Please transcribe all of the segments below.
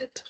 peut-être.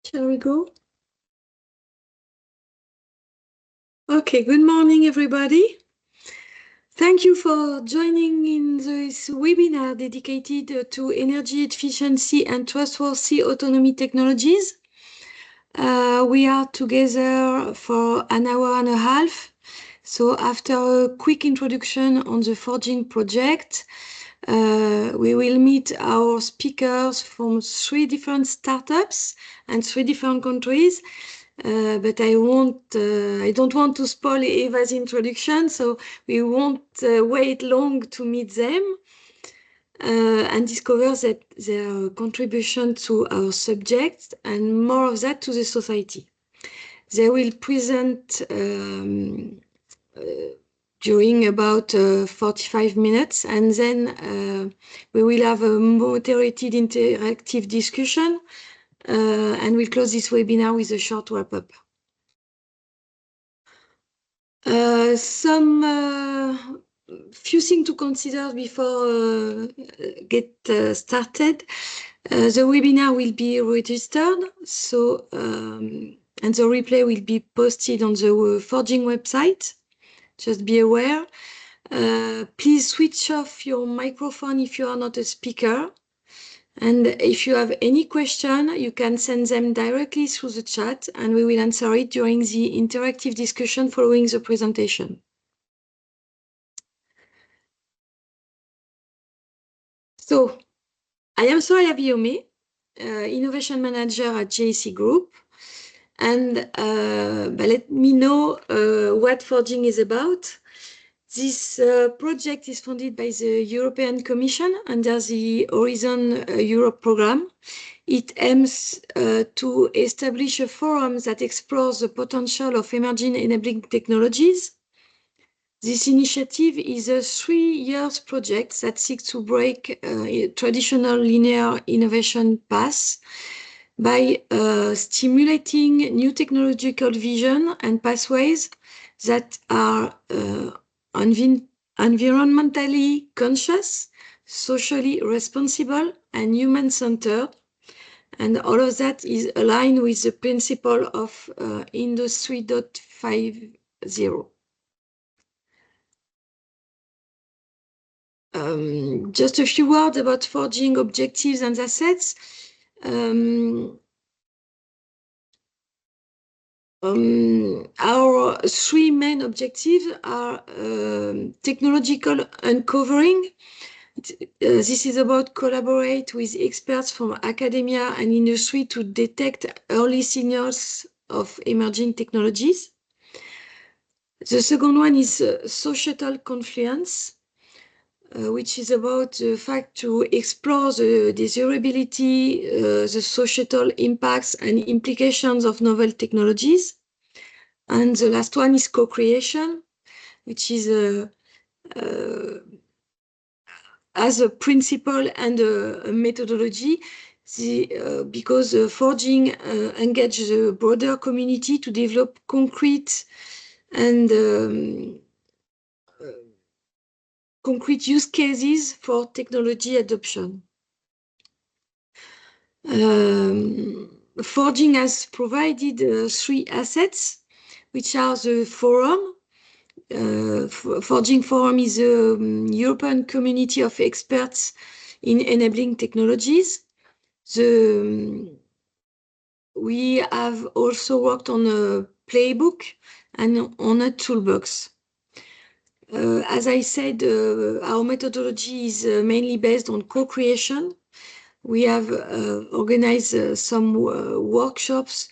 Shall we go? Okay, good morning, everybody. Thank you for joining in this webinar dedicated to energy efficiency and trustworthy autonomy technologies. We are together for an hour and a half. So after a quick introduction on the forging project, we will meet our speakers from 3 different startups and 3 different countries. But I don't want to spoil Eva's introduction, so we won't wait long to meet them and discover their contribution to our subject and more of that to the society. They will present during about 45 minutes, and then we will have a moderated interactive discussion, and we'll close this webinar with a short wrap-up. Some few things to consider before get started. The webinar will be registered, so and the replay will be posted on the Forging website. Just be aware. Please switch off your microphone if you are not a speaker. And if you have any question, you can send them directly through the chat, and we will answer it during the interactive discussion following the presentation. So, I am Soraya Biome, Innovation Manager at JEC Group. And let me know what forging is about. This project is funded by the European Commission under the Horizon Europe program. It aims to establish a forum that explores the potential of emerging enabling technologies. This initiative is a 3-year project that seeks to break traditional linear innovation paths by stimulating new technological vision and pathways that are environmentally conscious, socially responsible, and human-centered. And all of that is aligned with the principle of Industry 4.0. Just a few words about forging objectives and assets. Our 3 main objectives are technological uncovering. This is about collaborate with experts from academia and industry to detect early signals of emerging technologies. The second one is societal confluence, which is about the fact to explore the desirability, the societal impacts and implications of novel technologies. And the last one is co-creation, which is as a principle and a methodology, because forging engage the broader community to develop concrete and concrete use cases for technology adoption. Forging has provided 3 assets, which are the forum. Forging Forum is a European community of experts in enabling technologies. We have also worked on a playbook and on a toolbox. As I said, our methodology is mainly based on co-creation. We have organized some workshops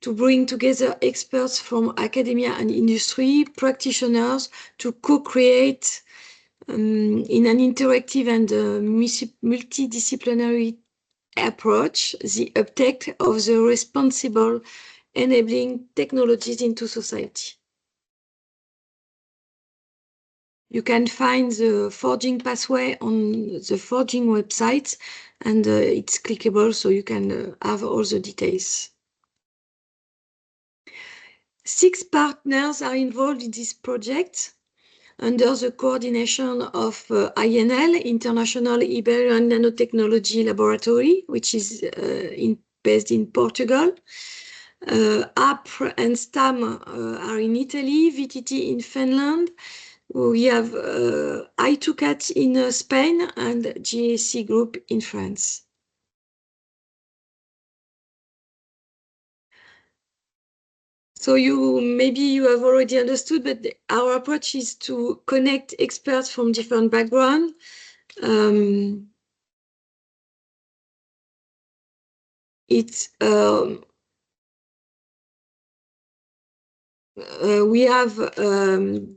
to bring together experts from academia and industry, practitioners, to co-create in an interactive and multidisciplinary approach the uptake of the responsible enabling technologies into society. You can find the forging pathway on the forging website, and it's clickable, so you can have all the details. 6 partners are involved in this project under the coordination of INL, International Iberian Nanotechnology Laboratory, which is based in Portugal. APR and STAM are in Italy, VTT in Finland. We have I2CAT in Spain and GAC Group in France. So maybe you have already understood, but our approach is to connect experts from different backgrounds. We have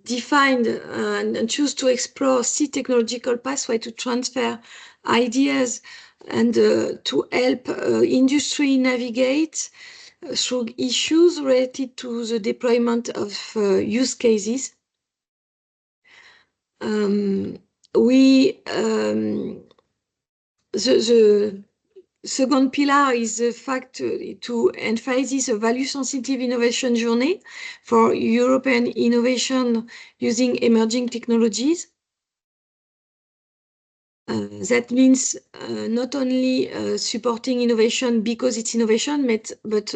defined and choose to explore C technological pathway to transfer ideas and to help industry navigate through issues related to the deployment of use cases. The second pillar is the fact to emphasize a value-sensitive innovation journey for European innovation using emerging technologies. That means not only supporting innovation because it's innovation, but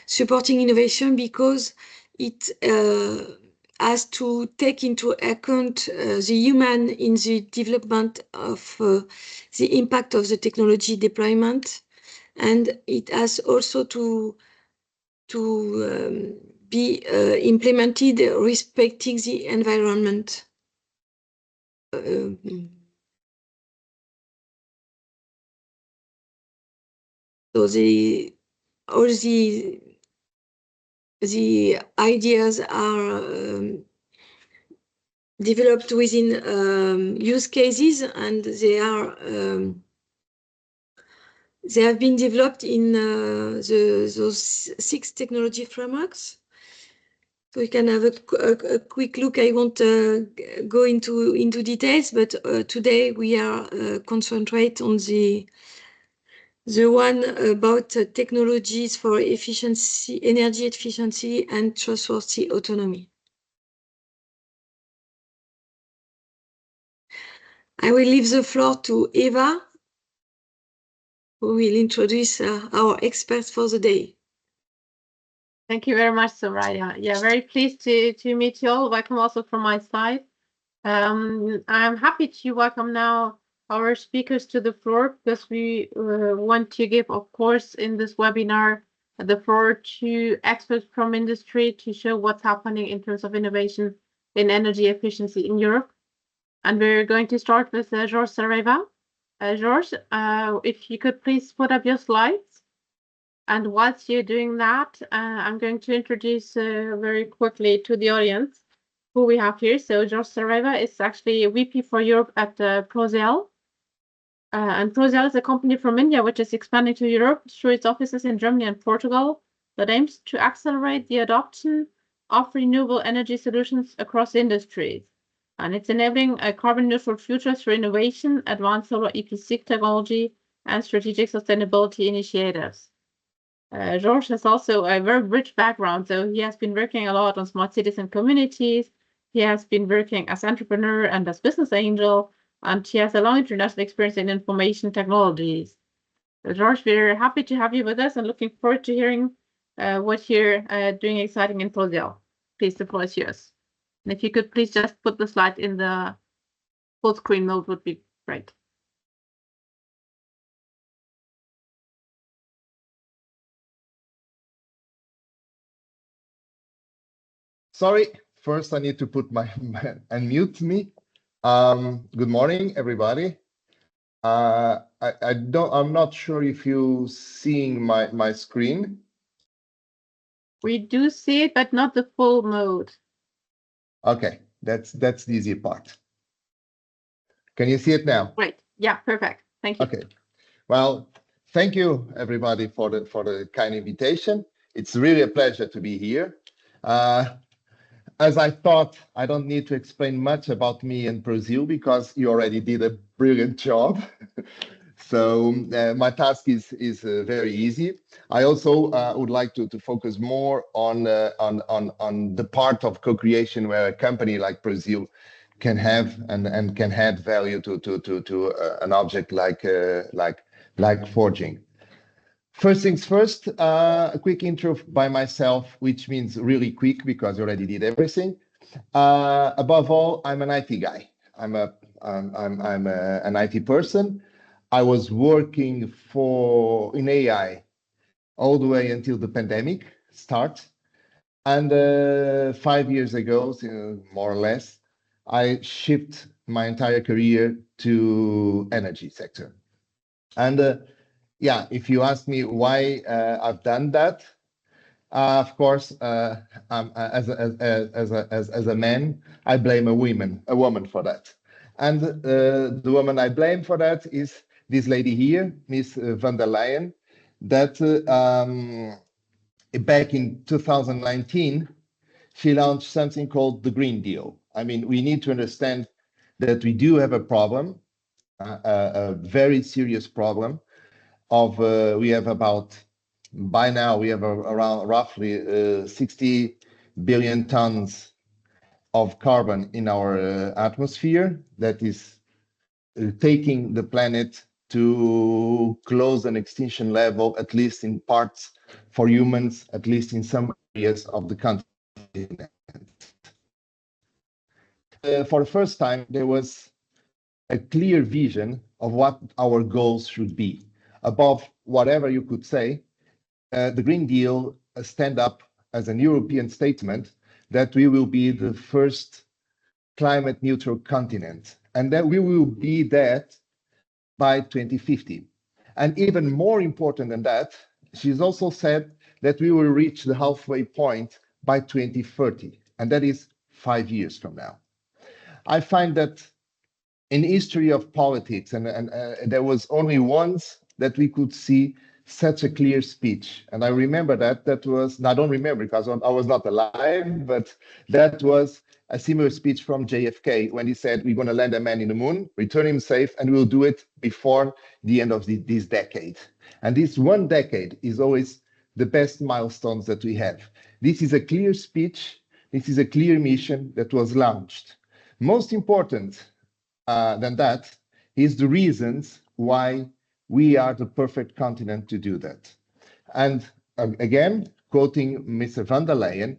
supporting innovation because it has to take into account the human in the development of the impact of the technology deployment, and it has also to be implemented respecting the environment. So all the ideas are developed within use cases, and they have been developed in those 6 technology frameworks. So you can have a quick look. I won't go into details, but today we are concentrate on the one about technologies for efficiency, energy efficiency, and trustworthy autonomy. I will leave the floor to Eva, who will introduce our experts for the day. Thank you very much, Soraya. Yeah, very pleased to meet you all. Welcome also from my side. I'm happy to welcome now our speakers to the floor, because we want to give, of course, in this webinar, the floor to experts from industry to show what's happening in terms of innovation in energy efficiency in Europe. And we're going to start with Georges Sareva. Georges, if you could please put up your slides. And whilst you're doing that, I'm going to introduce very quickly to the audience who we have here. So Jorge Saraiva is actually a VP for Europe at Prozel. And Prozel is a company from India which is expanding to Europe through its offices in Germany and Portugal that aims to accelerate the adoption of renewable energy solutions across industries. And it's enabling a carbon neutral future through innovation, advanced solar EPC technology, and strategic sustainability initiatives. George has also a very rich background, so he has been working a lot on smart cities and communities. He has been working as entrepreneur and as business angel, and he has a long international experience in information technologies. So George, we're happy to have you with us and looking forward to hearing what you're doing exciting in Prozel. Please, the floor is yours. And if you could please just put the slide in the full screen mode would be great. Sorry, first I need to put my unmute me. Good morning, everybody. I'm not sure if you seeing my screen. We do see it, but not the full mode. Okay, that's the easy part. Can you see it now? Great. Yeah, perfect. Thank you. Okay. Well, thank you everybody for the kind invitation. It's really a pleasure to be here. As I thought, I don't need to explain much about me and Prozel because you already did a brilliant job. So my task is very easy. I also would like to focus more on the part of co-creation where a company like Prozel can have and can add value to an object like forging. First things first, a quick intro by myself, which means really quick because I already did everything. Above all, I'm an IT guy. I'm an IT person. I was working in AI all the way until the pandemic start. And 5 years ago, more or less, I shifted my entire career to energy sector. And yeah, if you ask me why I've done that, of course, as a man, I blame a woman for that. And the woman I blame for that is this lady here, Miss van der Leyen, that back in 2019, she launched something called the Green Deal. I mean, we need to understand that we do have a problem, a very serious problem of we have by now we have around roughly 60 billion tons of carbon in our atmosphere that is taking the planet to close an extinction level, at least in parts for humans, at least in some areas of the continent. For the first time, there was a clear vision of what our goals should be. Above whatever you could say, the Green Deal stand up as an European statement that we will be the first climate neutral continent and that we will be that by 2050. And even more important than that, she's also said that we will reach the halfway point by 2030, and that is 5 years from now. I find that in history of politics, and there was only once that we could see such a clear speech. And I remember that was, I don't remember because I was not alive, but that was a similar speech from JFK when he said, we're going to land a man in the moon, return him safe, and we'll do it before the end of this decade. And this one decade is always the best milestones that we have. This is a clear speech. This is a clear mission that was launched. Most important than that is the reasons why we are the perfect continent to do that. And again, quoting Mr. van der Leyen,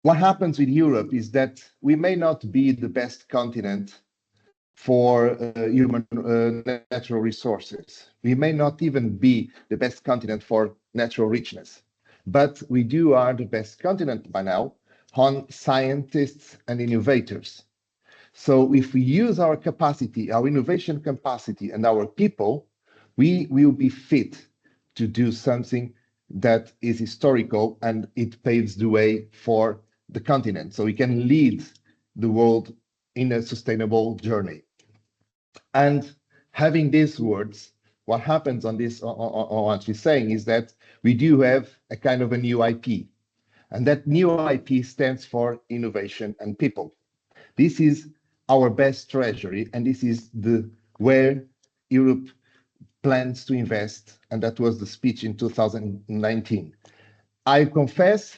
what happens with Europe is that we may not be the best continent for human natural resources. We may not even be the best continent for natural richness, but we are the best continent by now on scientists and innovators. So if we use our capacity, our innovation capacity and our people, we will be fit to do something that is historical and it paves the way for the continent, so we can lead the world in a sustainable journey. And having these words, what happens on this, on what we're saying is that we do have a kind of a new IP, and that new IP stands for innovation and people. This is our best treasury, and this is the where Europe plans to invest, and that was the speech in 2019. I confess,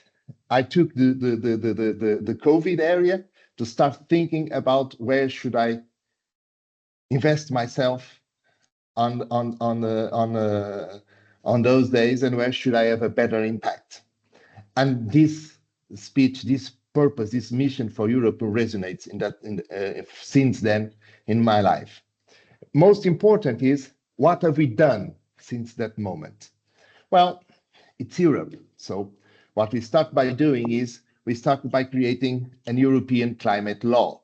I took the COVID area to start thinking about where should I invest myself on those days, and where should I have a better impact. And this speech, this purpose, this mission for Europe resonates since then in my life. Most important is, what have we done since that moment? Well, it's Europe. So what we start by doing is we start by creating an European climate law.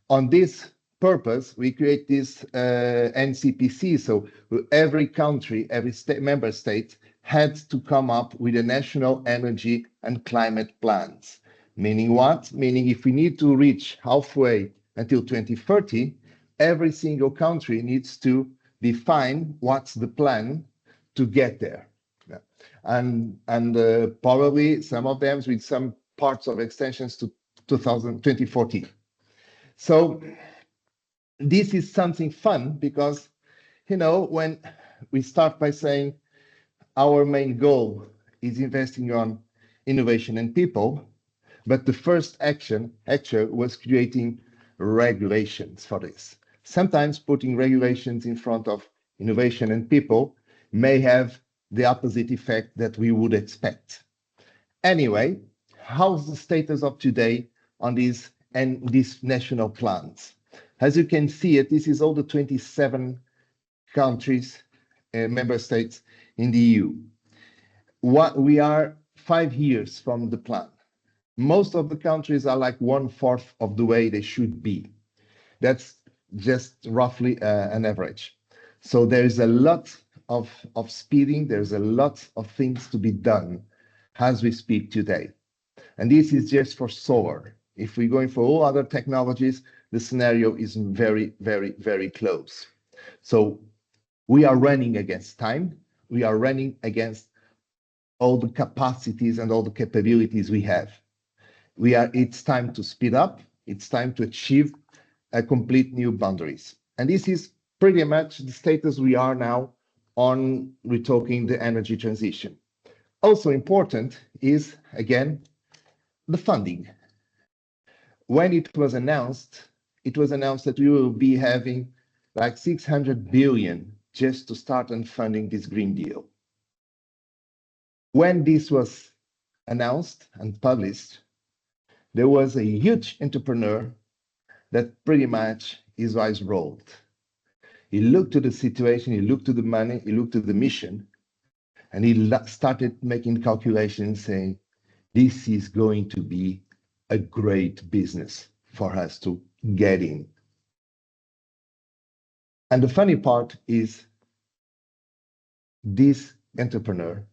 On this purpose, we create this NCPC. So every country, every member state had to come up with a national energy and climate plans. Meaning what? Meaning if we need to reach halfway until 2030, every single country needs to define what's the plan to get there. Yeah. And probably some of them with some parts of extensions to 2040. So this is something fun because, you know, when we start by saying our main goal is investing on innovation and people, but the first action actually was creating regulations for this. Sometimes putting regulations in front of innovation and people may have the opposite effect that we would expect. Anyway, how's the status of today on these national plans? As you can see it, this is all the 27 countries, member states in the EU. We are 5 years from the plan. Most of the countries are like 1/4 of the way they should be. That's just roughly an average. So there is a lot of speeding, there's a lot of things to be done as we speak today. And this is just for solar. If we're going for all other technologies, the scenario is very, very, very close. So we are running against time. We are running against all the capacities and all the capabilities we have. It's time to speed up. It's time to achieve a complete new boundaries. And this is pretty much the status we are now on retalking the energy transition. Also important is, again, the funding. When it was announced that we will be having like 600 billion just to start on funding this Green Deal. When this was announced and published, there was a huge entrepreneur that pretty much his eyes rolled. He looked to the situation, he looked to the money, he looked to the mission, and he started making calculations saying, this is going to be a great business for us to get in. And the funny part is, this entrepreneur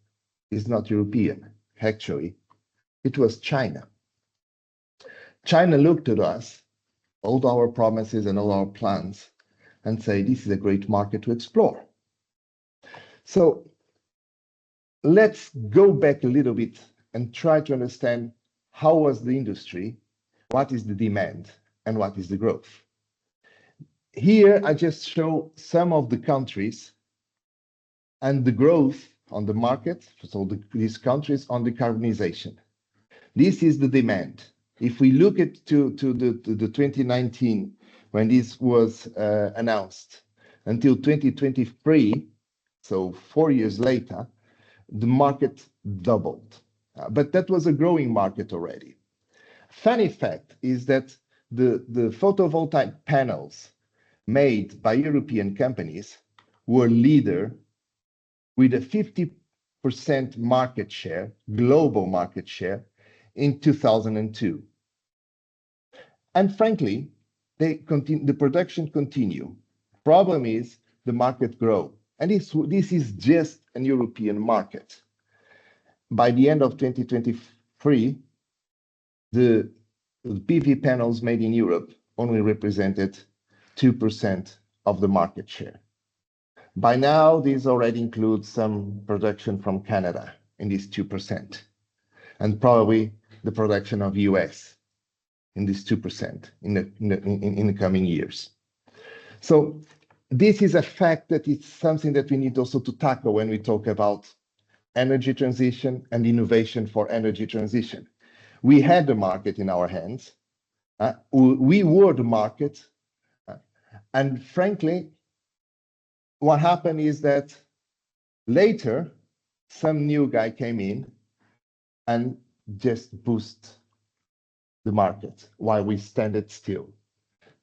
is not European. Actually, it was China. China looked at us, all our promises and all our plans, and say, this is a great market to explore. So let's go back a little bit and try to understand how was the industry, what is the demand, and what is the growth. Here, I just show some of the countries and the growth on the market, so these countries on decarbonization. This is the demand. If we look at to the 2019, when this was announced, until 2023, so 4 years later, the market doubled. But that was a growing market already. Funny fact is that the photovoltaic panels made by European companies were leader with a 50% market share, global market share, in 2002. And frankly, the production continue. Problem is the market grow. And this is just an European market. By the end of 2023, the PV panels made in Europe only represented 2% of the market share. By now, this already includes some production from Canada in this 2%, and probably the production of US in this 2% in the coming years. So this is a fact that it's something that we need also to tackle when we talk about energy transition and innovation for energy transition. We had the market in our hands. We were the market. And frankly, what happened is that later, some new guy came in and just boosted the market while we stand still.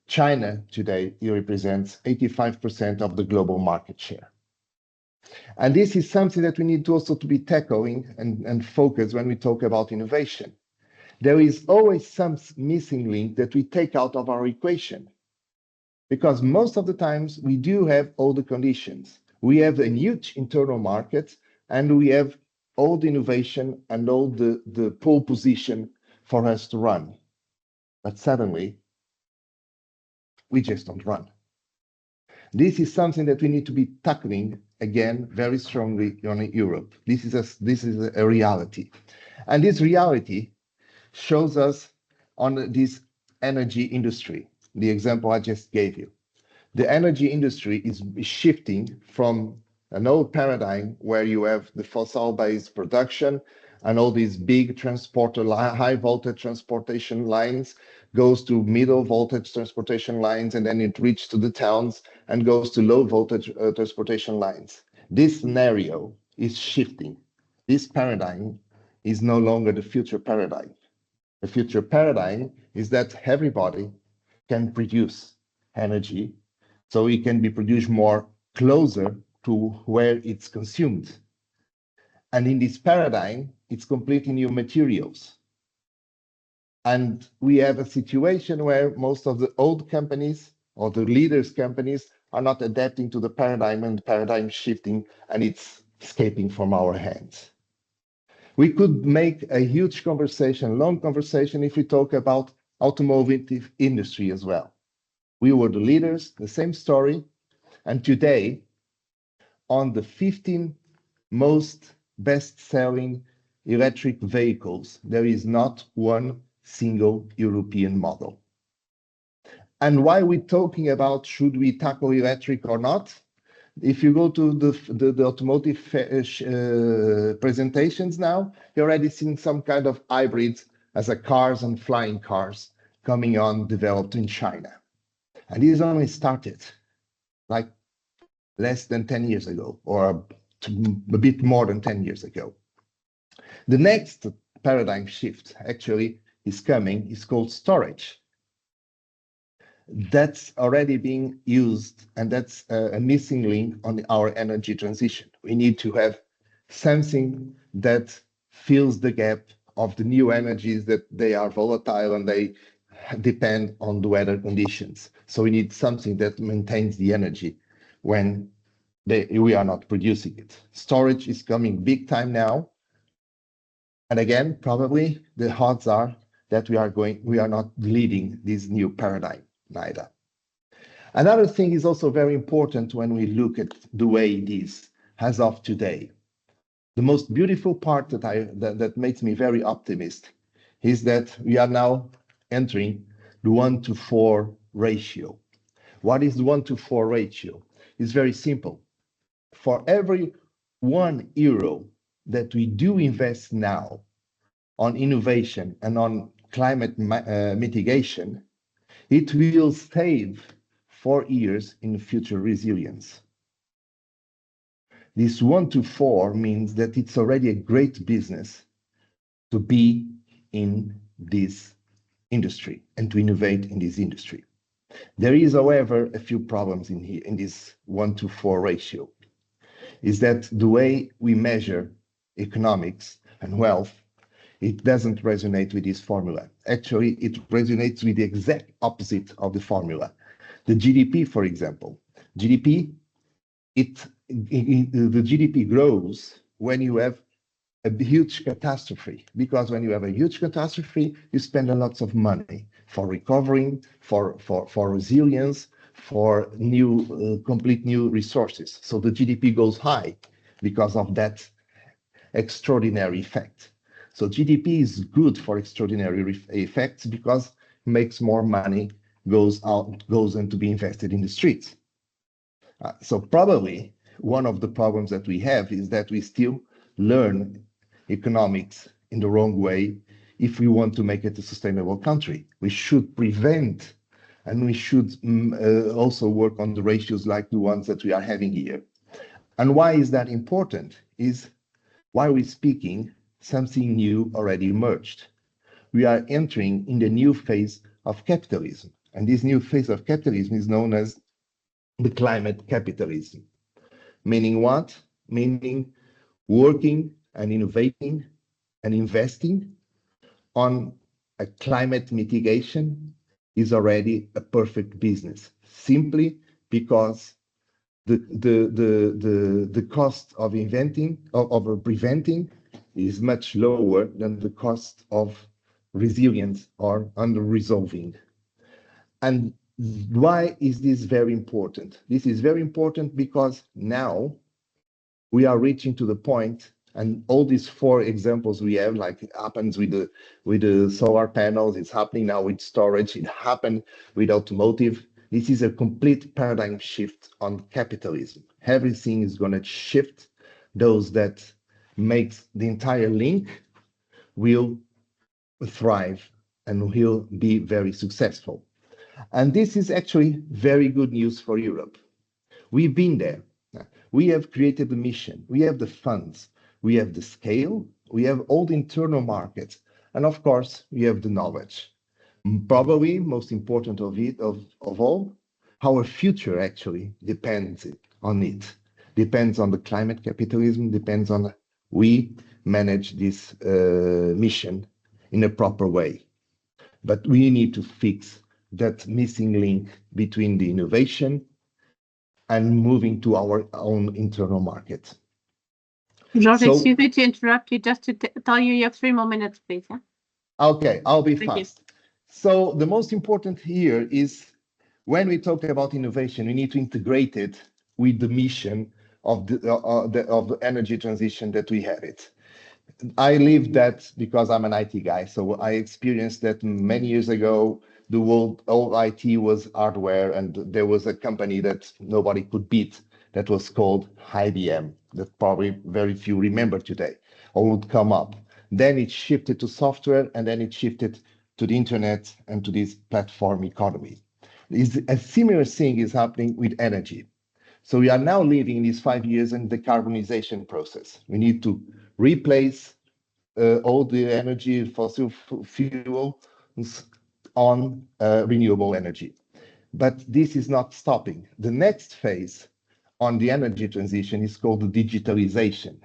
China today represents 85% of the global market share. And this is something that we need to also to be tackling and focus when we talk about innovation. There is always some missing link that we take out of our equation, because most of the times we do have all the conditions. We have a huge internal market, and we have all the innovation and all the pole position for us to run. But suddenly, we just don't run. This is something that we need to be tackling again very strongly in Europe. This is a reality. And this reality shows us on this energy industry, the example I just gave you. The energy industry is shifting from an old paradigm where you have the fossil-based production and all these big high voltage transportation lines goes to middle voltage transportation lines, and then it reaches to the towns and goes to low voltage transportation lines. This scenario is shifting. This paradigm is no longer the future paradigm. The future paradigm is that everybody can produce energy, so it can be produced more closer to where it's consumed. And in this paradigm, it's completely new materials. And we have a situation where most of the old companies or the leaders companies are not adapting to the paradigm, and the paradigm shifting, and it's escaping from our hands. We could make a huge conversation, long conversation, if we talk about automotive industry as well. We were the leaders, the same story. And today, on the 15 most best-selling electric vehicles, there is not one single European model. And why are we talking about should we tackle electric or not? If you go to the automotive presentations now, you're already seeing some kind of hybrids as a cars and flying cars coming on, developed in China. And this only started like less than 10 years ago, or a bit more than 10 years ago. The next paradigm shift actually is coming, is called storage. That's already being used, and that's a missing link on our energy transition. We need to have something that fills the gap of the new energies that they are volatile and they depend on the weather conditions. So we need something that maintains the energy when we are not producing it. Storage is coming big time now. And again, probably the odds are that we are not leading this new paradigm neither. Another thing is also very important when we look at the way it is as of today. The most beautiful part that makes me very optimistic is that we are now entering the 1-to-4 ratio. What is the 1-to-4 ratio? It's very simple. For every €1 that we do invest now on innovation and on climate mitigation, it will save 4 years in future resilience. This 1-to-4 means that it's already a great business to be in this industry and to innovate in this industry. There is, however, a few problems in here in this 1-to-4 ratio. Is that the way we measure economics and wealth, it doesn't resonate with this formula. Actually, it resonates with the exact opposite of the formula. The GDP, for example, the GDP grows when you have a huge catastrophe, because when you have a huge catastrophe, you spend a lot of money for recovering, for resilience, for new, complete new resources. So the GDP goes high because of that extraordinary effect. So GDP is good for extraordinary effects because it makes more money goes in to be invested in the streets. So probably one of the problems that we have is that we still learn economics in the wrong way if we want to make it a sustainable country. We should prevent, and we should also work on the ratios like the ones that we are having here. And why is that important? Is while we're speaking, something new already emerged. We are entering in the new phase of capitalism. And this new phase of capitalism is known as the climate capitalism. Meaning what? Meaning working and innovating and investing on a climate mitigation is already a perfect business, simply because the cost of preventing is much lower than the cost of resilience or under resolving. And why is this very important? This is very important because now we are reaching to the point, and all these 4 examples we have, like it happens with the solar panels, it's happening now with storage, it happened with automotive. This is a complete paradigm shift on capitalism. Everything is going to shift. Those that makes the entire link will thrive and will be very successful. And this is actually very good news for Europe. We've been there. We have created the mission. We have the funds. We have the scale. We have all the internal markets. And of course, we have the knowledge. Probably most important of all, our future actually depends on it. Depends on the climate capitalism, depends on we manage this mission in a proper way. But we need to fix that missing link between the innovation and moving to our own internal market. George, excuse me to interrupt you, just to tell you have 3 more minutes, please. Yeah? Okay, I'll be Thank fast. So the most important here is when we talk about innovation, we need to integrate it with the mission of the energy transition that we have it. I lived that because I'm an IT guy, so I experienced that many years ago. The world, all IT was hardware, and there was a company that nobody could beat that was called IBM, that probably very few remember today or would come up. Then it shifted to software, and then it shifted to the internet and to this platform economy. A similar thing is happening with energy. So we are now living in these 5 years in the decarbonization process. We need to replace all the energy, fossil fuels on renewable energy. But this is not stopping. The next phase on the energy transition is called the digitalization.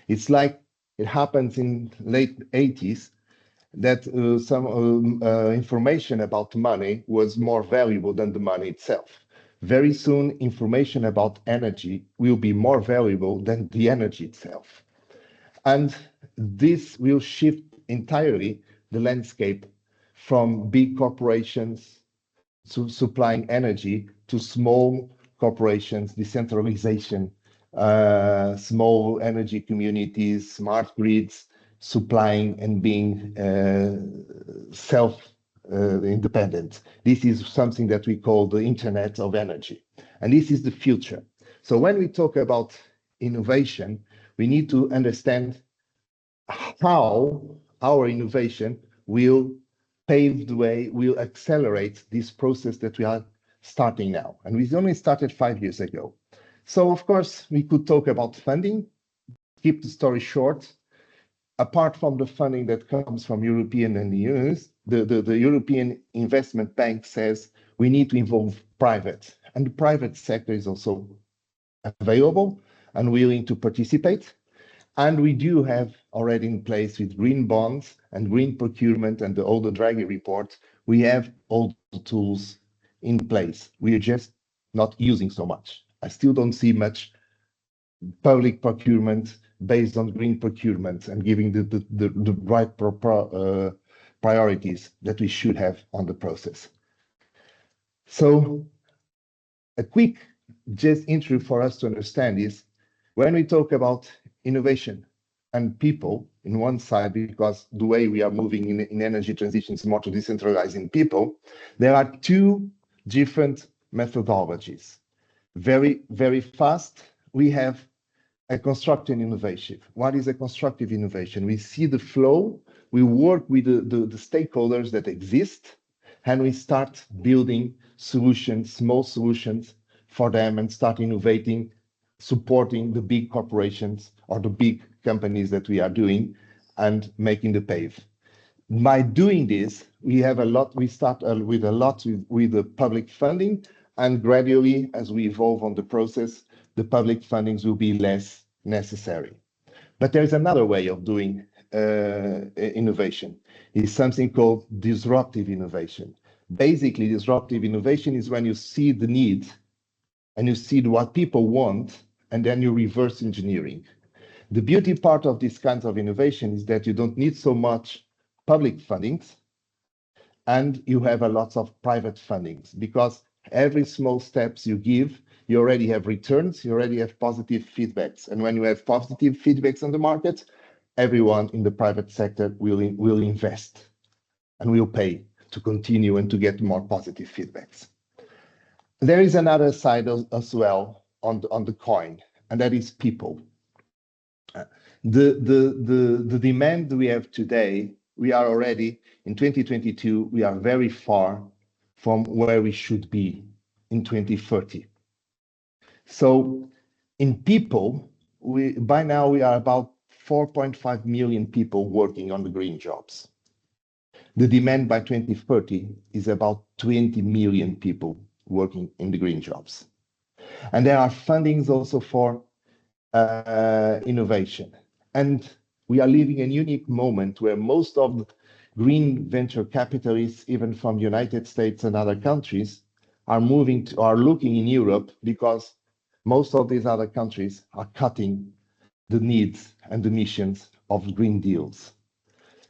It's like it happens in late 80s that some information about money was more valuable than the money itself. Very soon, information about energy will be more valuable than the energy itself. And this will shift entirely the landscape from big corporations supplying energy to small corporations, decentralization, small energy communities, smart grids, supplying and being self-independent. This is something that we call the Internet of Energy. And this is the future. So when we talk about innovation, we need to understand how our innovation will pave the way, will accelerate this process that we are starting now. And we only started 5 years ago. So of course, we could talk about funding, keep the story short. Apart from the funding that comes from European and the US, the European Investment Bank says we need to involve private, and the private sector is also available and willing to participate. And we do have already in place with green bonds and green procurement and all the Draghi report, we have all the tools in place. We are just not using so much. I still don't see much public procurement based on green procurement and giving the right priorities that we should have on the process. So a quick just intro for us to understand is when we talk about innovation and people in one side, because the way we are moving in energy transition is more to decentralizing people, there are two different methodologies. Very, very fast, we have a constructive innovation. What is a constructive innovation? We see the flow, we work with the stakeholders that exist, and we start building solutions, small solutions for them, and start innovating, supporting the big corporations or the big companies that we are doing and making the pave. By doing this, we have a lot, we start with a lot with the public funding, and gradually, as we evolve on the process, the public fundings will be less necessary. But there's another way of doing innovation. It's something called disruptive innovation. Basically, disruptive innovation is when you see the need and you see what people want, and then you reverse engineering. The beauty part of these kinds of innovation is that you don't need so much public fundings, and you have a lot of private fundings, because every small steps you give, you already have returns, you already have positive feedbacks. And when you have positive feedbacks on the market, everyone in the private sector will invest and will pay to continue and to get more positive feedbacks. There is another side as well on the coin, and that is people. The demand we have today, we are already in 2022, we are very far from where we should be in 2030. So in people, by now we are about 4.5 million people working on the green jobs. The demand by 2030 is about 20 million people working in the green jobs. And there are fundings also for innovation. And we are living a unique moment where most of the green venture capitalists, even from the United States and other countries, are looking in Europe, because most of these other countries are cutting the needs and the missions of Green Deals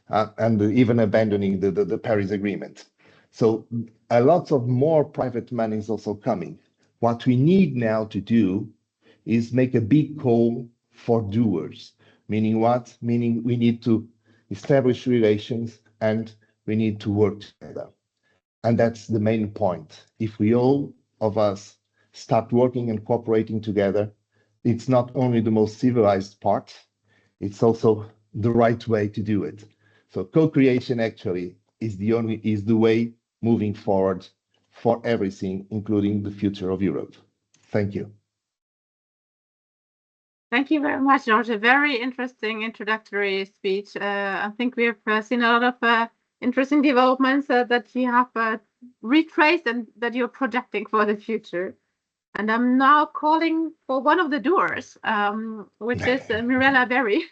and even abandoning the Paris Agreement. So a lot of more private money is also coming. What we need now to do is make a big call for doers. Meaning what? Meaning we need to establish relations and we need to work together. And that's the main point. If we all of us start working and cooperating together, it's not only the most civilized part, it's also the right way to do it. So co-creation actually is the way moving forward for everything, including the future of Europe. Thank you. Thank you very much, George. A very interesting introductory speech. I think we have seen a lot of interesting developments that you have retraced and that you're projecting for the future. And I'm now calling for one of the doers, which is Mirella Berry.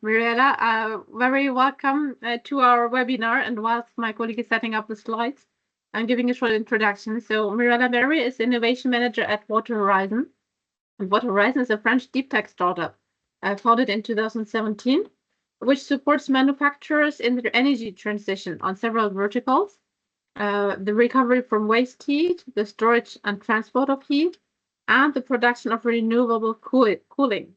Mirella, very welcome to our webinar. And whilst my colleague is setting up the slides, I'm giving a short introduction. So Mirella Berry is Innovation Manager at Water Horizon. And Water Horizon is a French deep tech startup founded in 2017, which supports manufacturers in their energy transition on several verticals. The recovery from waste heat, the storage and transport of heat, and the production of renewable cooling.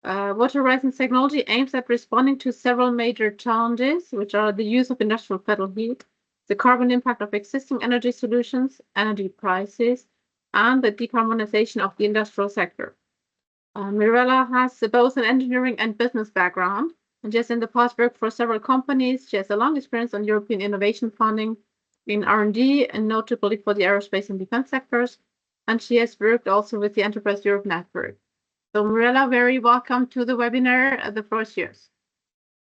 Water Horizon's technology aims at responding to several major challenges, which are the use of industrial federal heat, the carbon impact of existing energy solutions, energy prices, and the decarbonization of the industrial sector. Mirella has both an engineering and business background, and just in the past worked for several companies. She has a long experience on European innovation funding in R&D, and notably for the aerospace and defense sectors, and she has worked also with the Enterprise Europe Network. So Mirella, very welcome to the webinar. The floor is yours.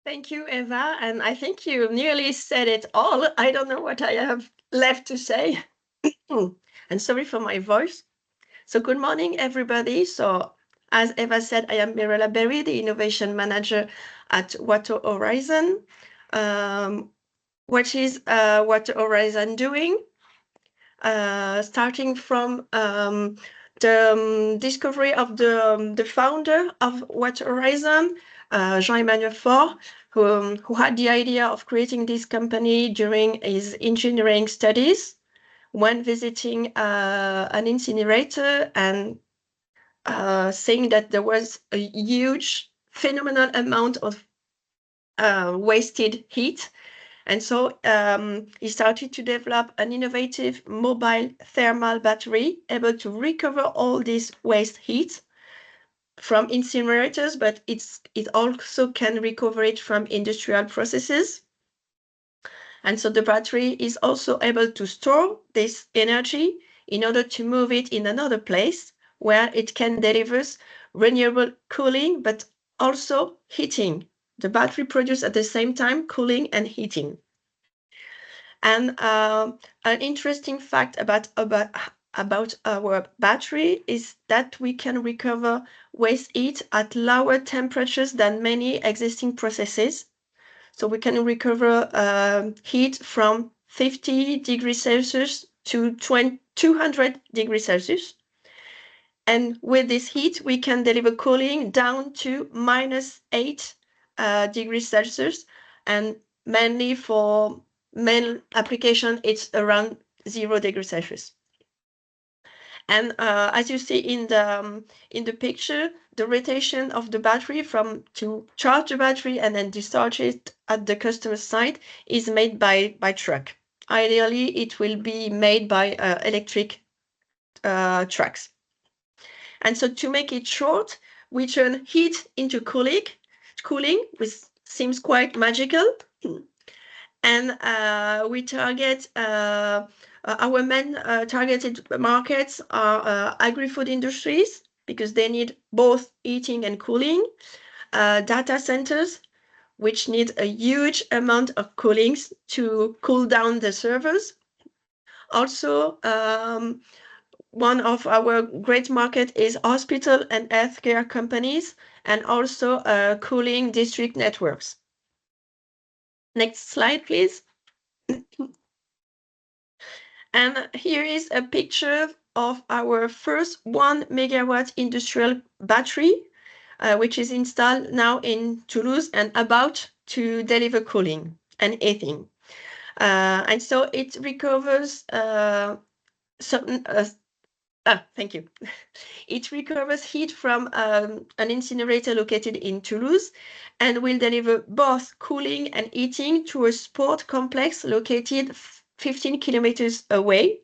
Thank you, Eva, and I think you nearly said it all. I don't know what I have left to say. And sorry for my voice. So good morning, everybody. So as Eva said, I am Mirella Berry, the Innovation Manager at Water Horizon. What is Water Horizon doing? Starting from the discovery of the founder of Water Horizon, Jean-Emmanuel Faure, who had the idea of creating this company during his engineering studies when visiting an incinerator and saying that there was a huge, phenomenal amount of wasted heat. And so he started to develop an innovative mobile thermal battery able to recover all this waste heat from incinerators, but it also can recover it from industrial processes. And so the battery is also able to store this energy in order to move it in another place where it can deliver renewable cooling, but also heating. The battery produces at the same time cooling and heating. And an interesting fact about our battery is that we can recover waste heat at lower temperatures than many existing processes. So we can recover heat from 50 degrees Celsius to 200 degrees Celsius. And with this heat, we can deliver cooling down to -8 degrees Celsius. And mainly for main application, it's around 0 degrees Celsius. And as you see in the picture, the rotation of the battery to charge the battery and then discharge it at the customer site is made by truck. Ideally, it will be made by electric trucks. And so to make it short, we turn heat into cooling, which seems quite magical. And we target our main targeted markets are agri-food industries because they need both heating and cooling, data centers, which need a huge amount of cooling to cool down the servers. Also, one of our great market is hospital and healthcare companies, and also cooling district networks. Next slide, please. And here is a picture of our first 1 megawatt industrial battery, which is installed now in Toulouse and about to deliver cooling and heating. And so it recovers certain thank you. It recovers heat from an incinerator located in Toulouse and will deliver both cooling and heating to a sport complex located 15 kilometers away.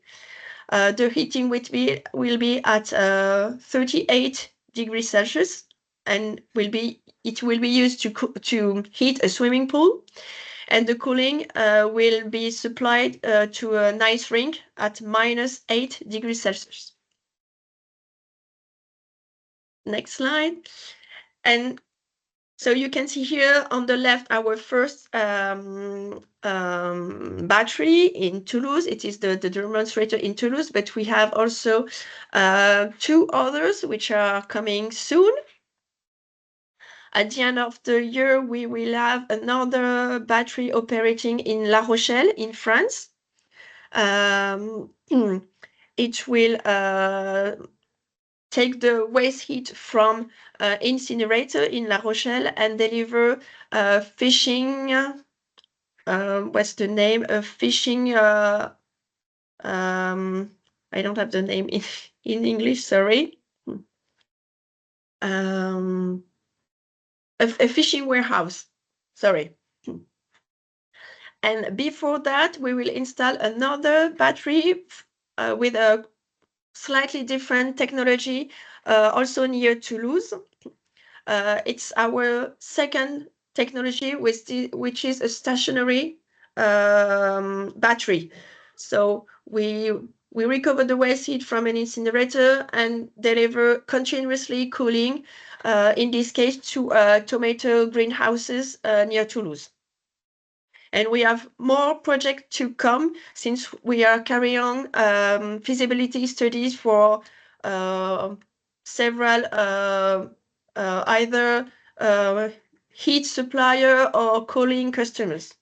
The heating will be at 38 degrees Celsius and it will be used to heat a swimming pool. And the cooling will be supplied to an ice rink at -8 degrees Celsius. Next slide. And so you can see here on the left our first battery in Toulouse. It is the demonstrator in Toulouse, but we have also 2 others which are coming soon. At the end of the year, we will have another battery operating in La Rochelle in France. It will take the waste heat from incinerator in La Rochelle and deliver fishing. What's the name of fishing? I don't have the name in English. Sorry. A fishing warehouse. Sorry. And before that, we will install another battery with a slightly different technology, also near Toulouse. It's our second technology, which is a stationary battery. So we recover the waste heat from an incinerator and deliver continuously cooling, in this case, to tomato greenhouses near Toulouse. And we have more projects to come since we are carrying on feasibility studies for several either heat supplier or cooling customers.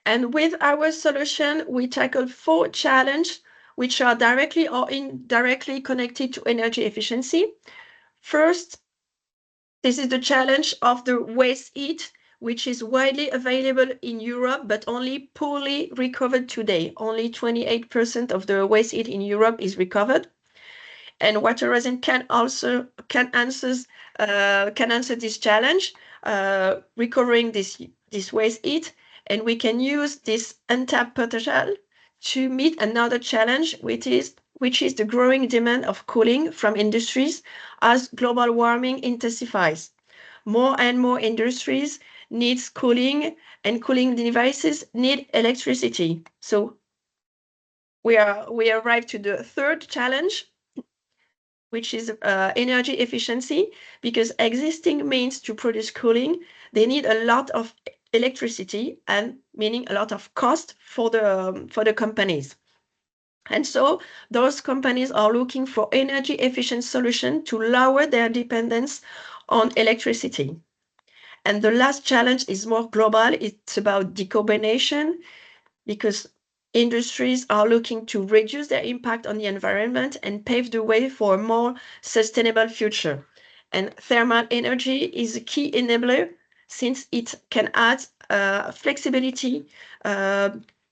And with our solution, we tackle 4 challenges which are directly or indirectly connected to energy efficiency. First, this is the challenge of the waste heat, which is widely available in Europe, but only poorly recovered today. Only 28% of the waste heat in Europe is recovered. And water resin can answer this challenge, recovering this waste heat, and we can use this untapped potential to meet another challenge, which is the growing demand of cooling from industries as global warming intensifies. More and more industries needs cooling, and cooling devices need electricity. So we arrive to the third challenge, which is energy efficiency, because existing means to produce cooling, they need a lot of electricity, and meaning a lot of cost for the companies. And so those companies are looking for energy efficient solution to lower their dependence on electricity. And the last challenge is more global. It's about decarbonation, because industries are looking to reduce their impact on the environment and pave the way for a more sustainable future. And thermal energy is a key enabler, since it can add flexibility,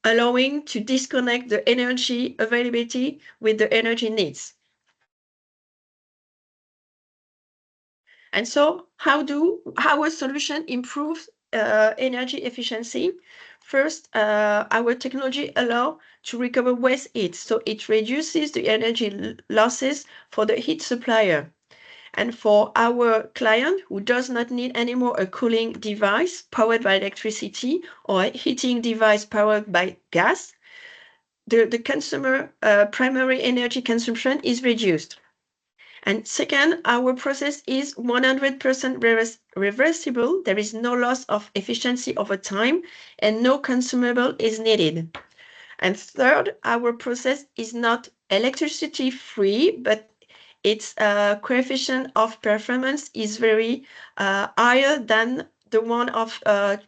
allowing to disconnect the energy availability with the energy needs. And so how a solution improves energy efficiency? First, our technology allows to recover waste heat, so it reduces the energy losses for the heat supplier. And for our client who does not need anymore a cooling device powered by electricity or a heating device powered by gas, the consumer primary energy consumption is reduced. And second, our process is 100% reversible. There is no loss of efficiency over time, and no consumable is needed. And third, our process is not electricity free, but its coefficient of performance is very higher than the one of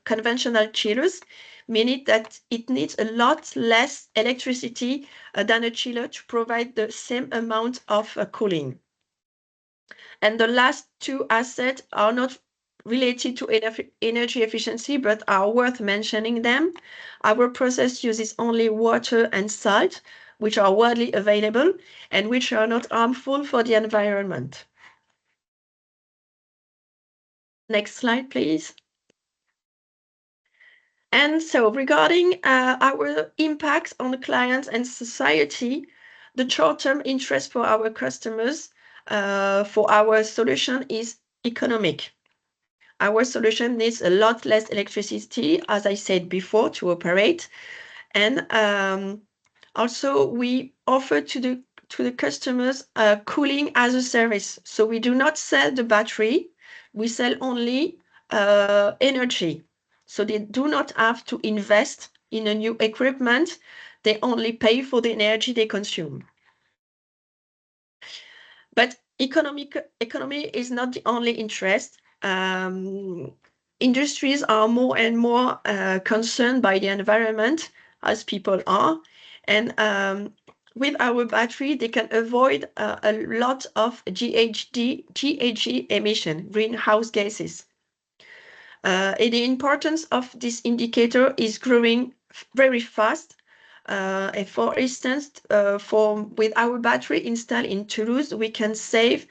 conventional chillers, meaning that it needs a lot less electricity than a chiller to provide the same amount of cooling. And the last two assets are not related to energy efficiency, but are worth mentioning them. Our process uses only water and salt, which are widely available and which are not harmful for the environment. Next slide, please. And so regarding our impacts on the clients and society, the short-term interest for our customers for our solution is economic. Our solution needs a lot less electricity, as I said before, to operate. And also we offer to the customers cooling as a service. So we do not sell the battery, we sell only energy. So they do not have to invest in a new equipment, they only pay for the energy they consume. But economy is not the only interest. Industries are more and more concerned by the environment, as people are. And with our battery, they can avoid a lot of GHG emission, greenhouse gases. The importance of this indicator is growing very fast. For instance, with our battery installed in Toulouse, we can save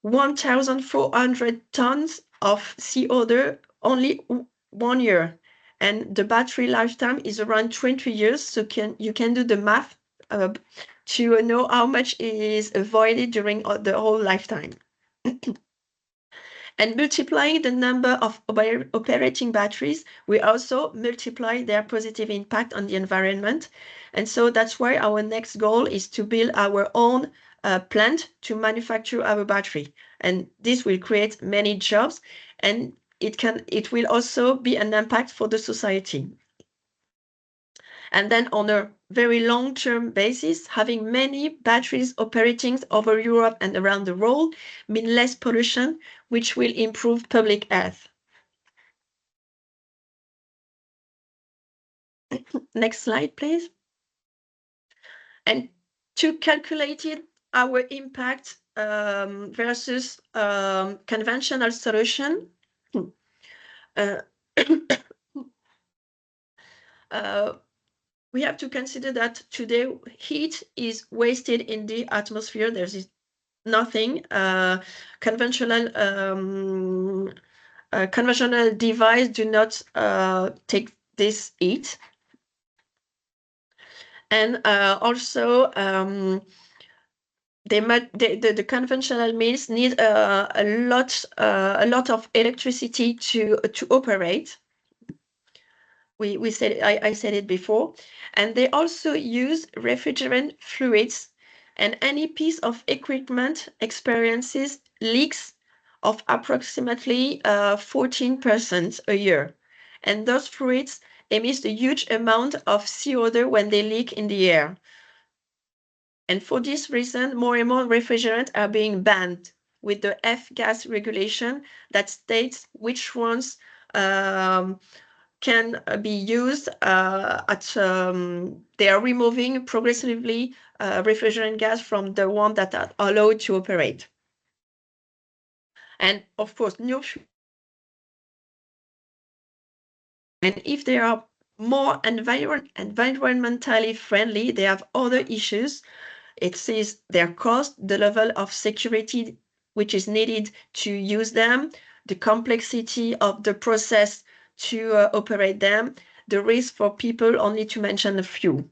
1,400 tons of CO2 only 1 year. And the battery lifetime is around 20 years. So you can do the math to know how much is avoided during the whole lifetime. And multiplying the number of operating batteries, we also multiply their positive impact on the environment. And so that's why our next goal is to build our own plant to manufacture our battery. And this will create many jobs, and it will also be an impact for the society. And then on a very long-term basis, having many batteries operating over Europe and around the world means less pollution, which will improve public health. Next slide, please. And to calculate it, our impact versus conventional solution. We have to consider that today heat is wasted in the atmosphere. There's nothing. Conventional device do not take this heat. And also the conventional mills need a lot of electricity to operate. I said it before, and they also use refrigerant fluids, and any piece of equipment experiences leaks of approximately 14% a year, and those fluids emit a huge amount of CO2 when they leak in the air. And for this reason, more and more refrigerants are being banned with the F-gas regulation that states which ones can be used they are removing progressively refrigerant gas from the ones that are allowed to operate. And of course, and if they are more environmentally friendly, they have other issues. It says their cost, the level of security which is needed to use them, the complexity of the process to operate them, the risk for people, only to mention a few.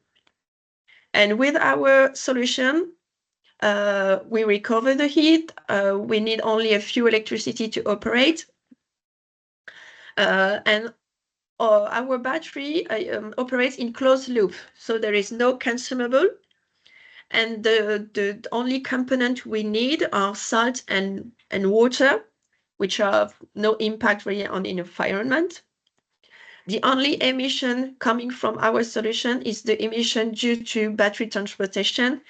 And with our solution, we recover the heat. We need only a few electricity to operate. And our battery operates in closed loop, so there is no consumable. And the only component we need are salt and water, which have no impact really on the environment. The only emission coming from our solution is the emission due to battery transportation,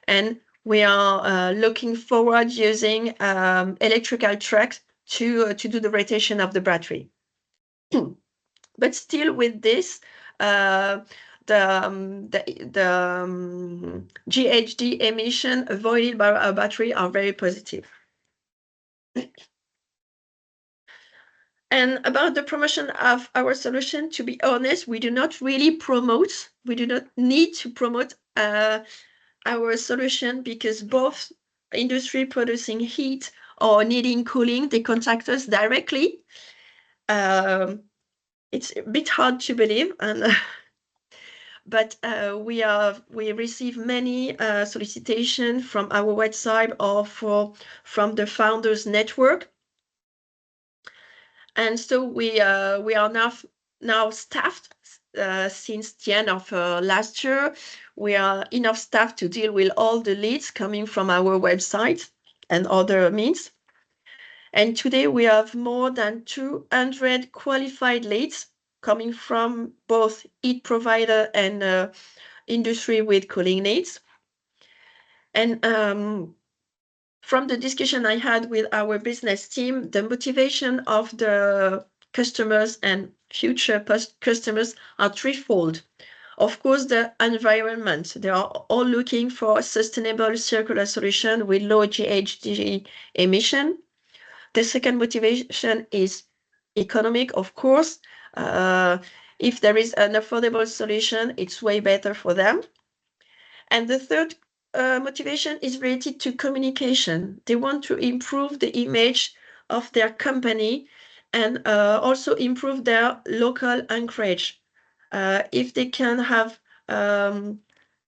and we are looking forward using electrical trucks to do the rotation of the battery. But still, with this, the GHG emission avoided by our battery are very positive. And about the promotion of our solution, to be honest, we do not need to promote our solution, because both industry producing heat or needing cooling, they contact us directly. It's a bit hard to believe, but we receive many solicitations from our website or from the Founders Network. And so we are now staffed since the end of last year. We are enough staff to deal with all the leads coming from our website and other means. And today we have more than 200 qualified leads coming from both heat provider and industry with cooling needs. And from the discussion I had with our business team, the motivation of the customers and future customers are threefold. Of course, the environment. They are all looking for a sustainable circular solution with low GHG emission. The second motivation is economic, of course. If there is an affordable solution, it's way better for them. And the third motivation is related to communication. They want to improve the image of their company and also improve their local anchorage. If they can have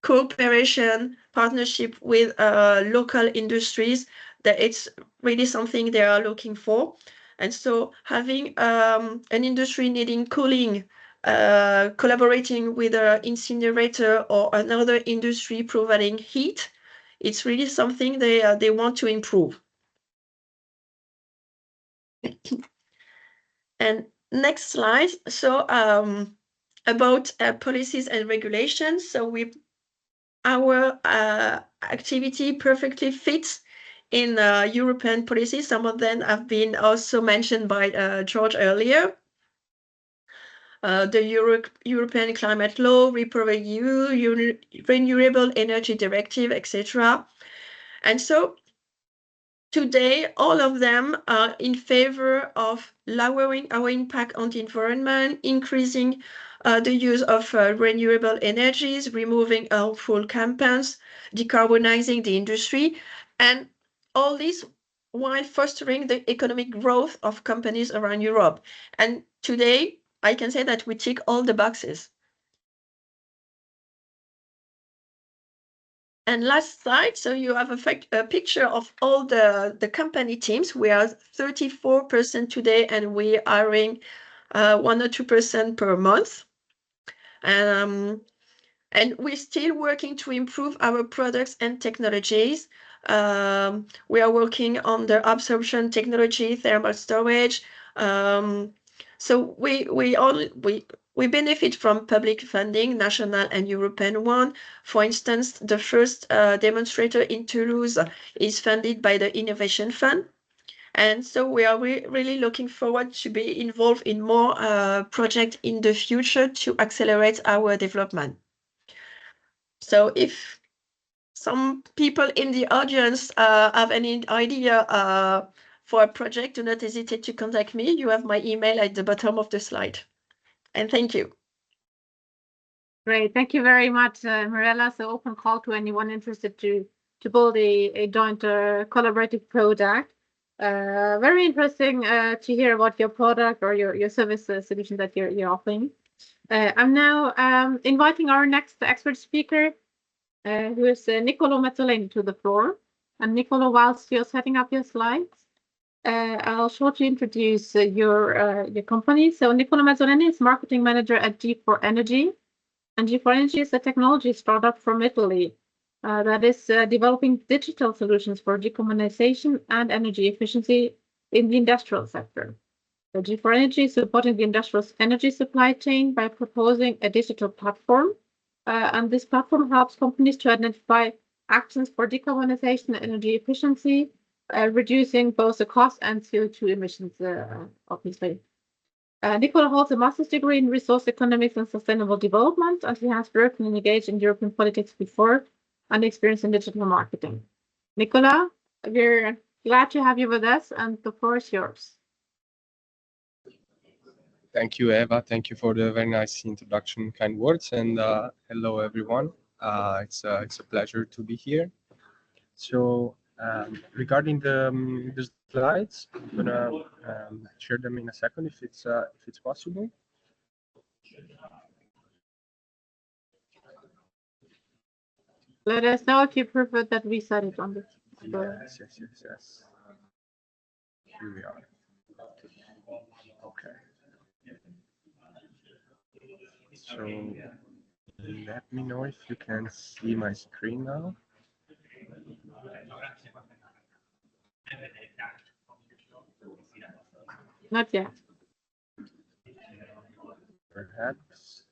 cooperation, partnership with local industries, that it's really something they are looking for. And so having an industry needing cooling, collaborating with an incinerator or another industry providing heat, it's really something they want to improve. And next slide. So about policies and regulations. So our activity perfectly fits in European policies. Some of them have been also mentioned by George earlier. the European Climate Law, REPowerEU, Renewable Energy Directive, etc. And so today, all of them are in favor of lowering our impact on the environment, increasing the use of renewable energies, removing harmful campaigns, decarbonizing the industry, and all this while fostering the economic growth of companies around Europe. And today, I can say that we tick all the boxes. And last slide, so you have a picture of all the company teams. We are 34% today, and we are hiring 1 or 2% per month. And we're still working to improve our products and technologies. We are working on the absorption technology, thermal storage. So we benefit from public funding, national and European one. For instance, the first demonstrator in Toulouse is funded by the Innovation Fund. And so we are really looking forward to be involved in more projects in the future to accelerate our development. So if some people in the audience have any idea for a project, do not hesitate to contact me. You have my email at the bottom of the slide. And thank you. Great, thank you very much, Mirella. So open call to anyone interested to build a joint collaborative project. Very interesting to hear about your product or your service solution that you're offering. I'm now inviting our next expert speaker, who is Niccolò Mazzoleni, to the floor. And Niccolò, whilst you're setting up your slides, I'll shortly introduce your company. So Niccolò Mazzoleni is marketing manager at G4Energy. And G4Energy is a technology startup from Italy that is developing digital solutions for decarbonization and energy efficiency in the industrial sector. So G4Energy is supporting the industrial energy supply chain by proposing a digital platform. And this platform helps companies to identify actions for decarbonization and energy efficiency, reducing both the cost and CO2 emissions, obviously. Niccolò holds a master's degree in resource economics and sustainable development, and he has worked and engaged in European politics before and experience in digital marketing. Niccolò, we're glad to have you with us, and the floor is yours. Thank you, Eva. Thank you for the very nice introduction, kind words, and hello, everyone. It's a pleasure to be here. So regarding the slides, I'm gonna share them in a second if it's possible. Let us know if you prefer that we set it on the Yes. Here we are. Okay. So let me know if you can see my screen now. Not yet. Perhaps.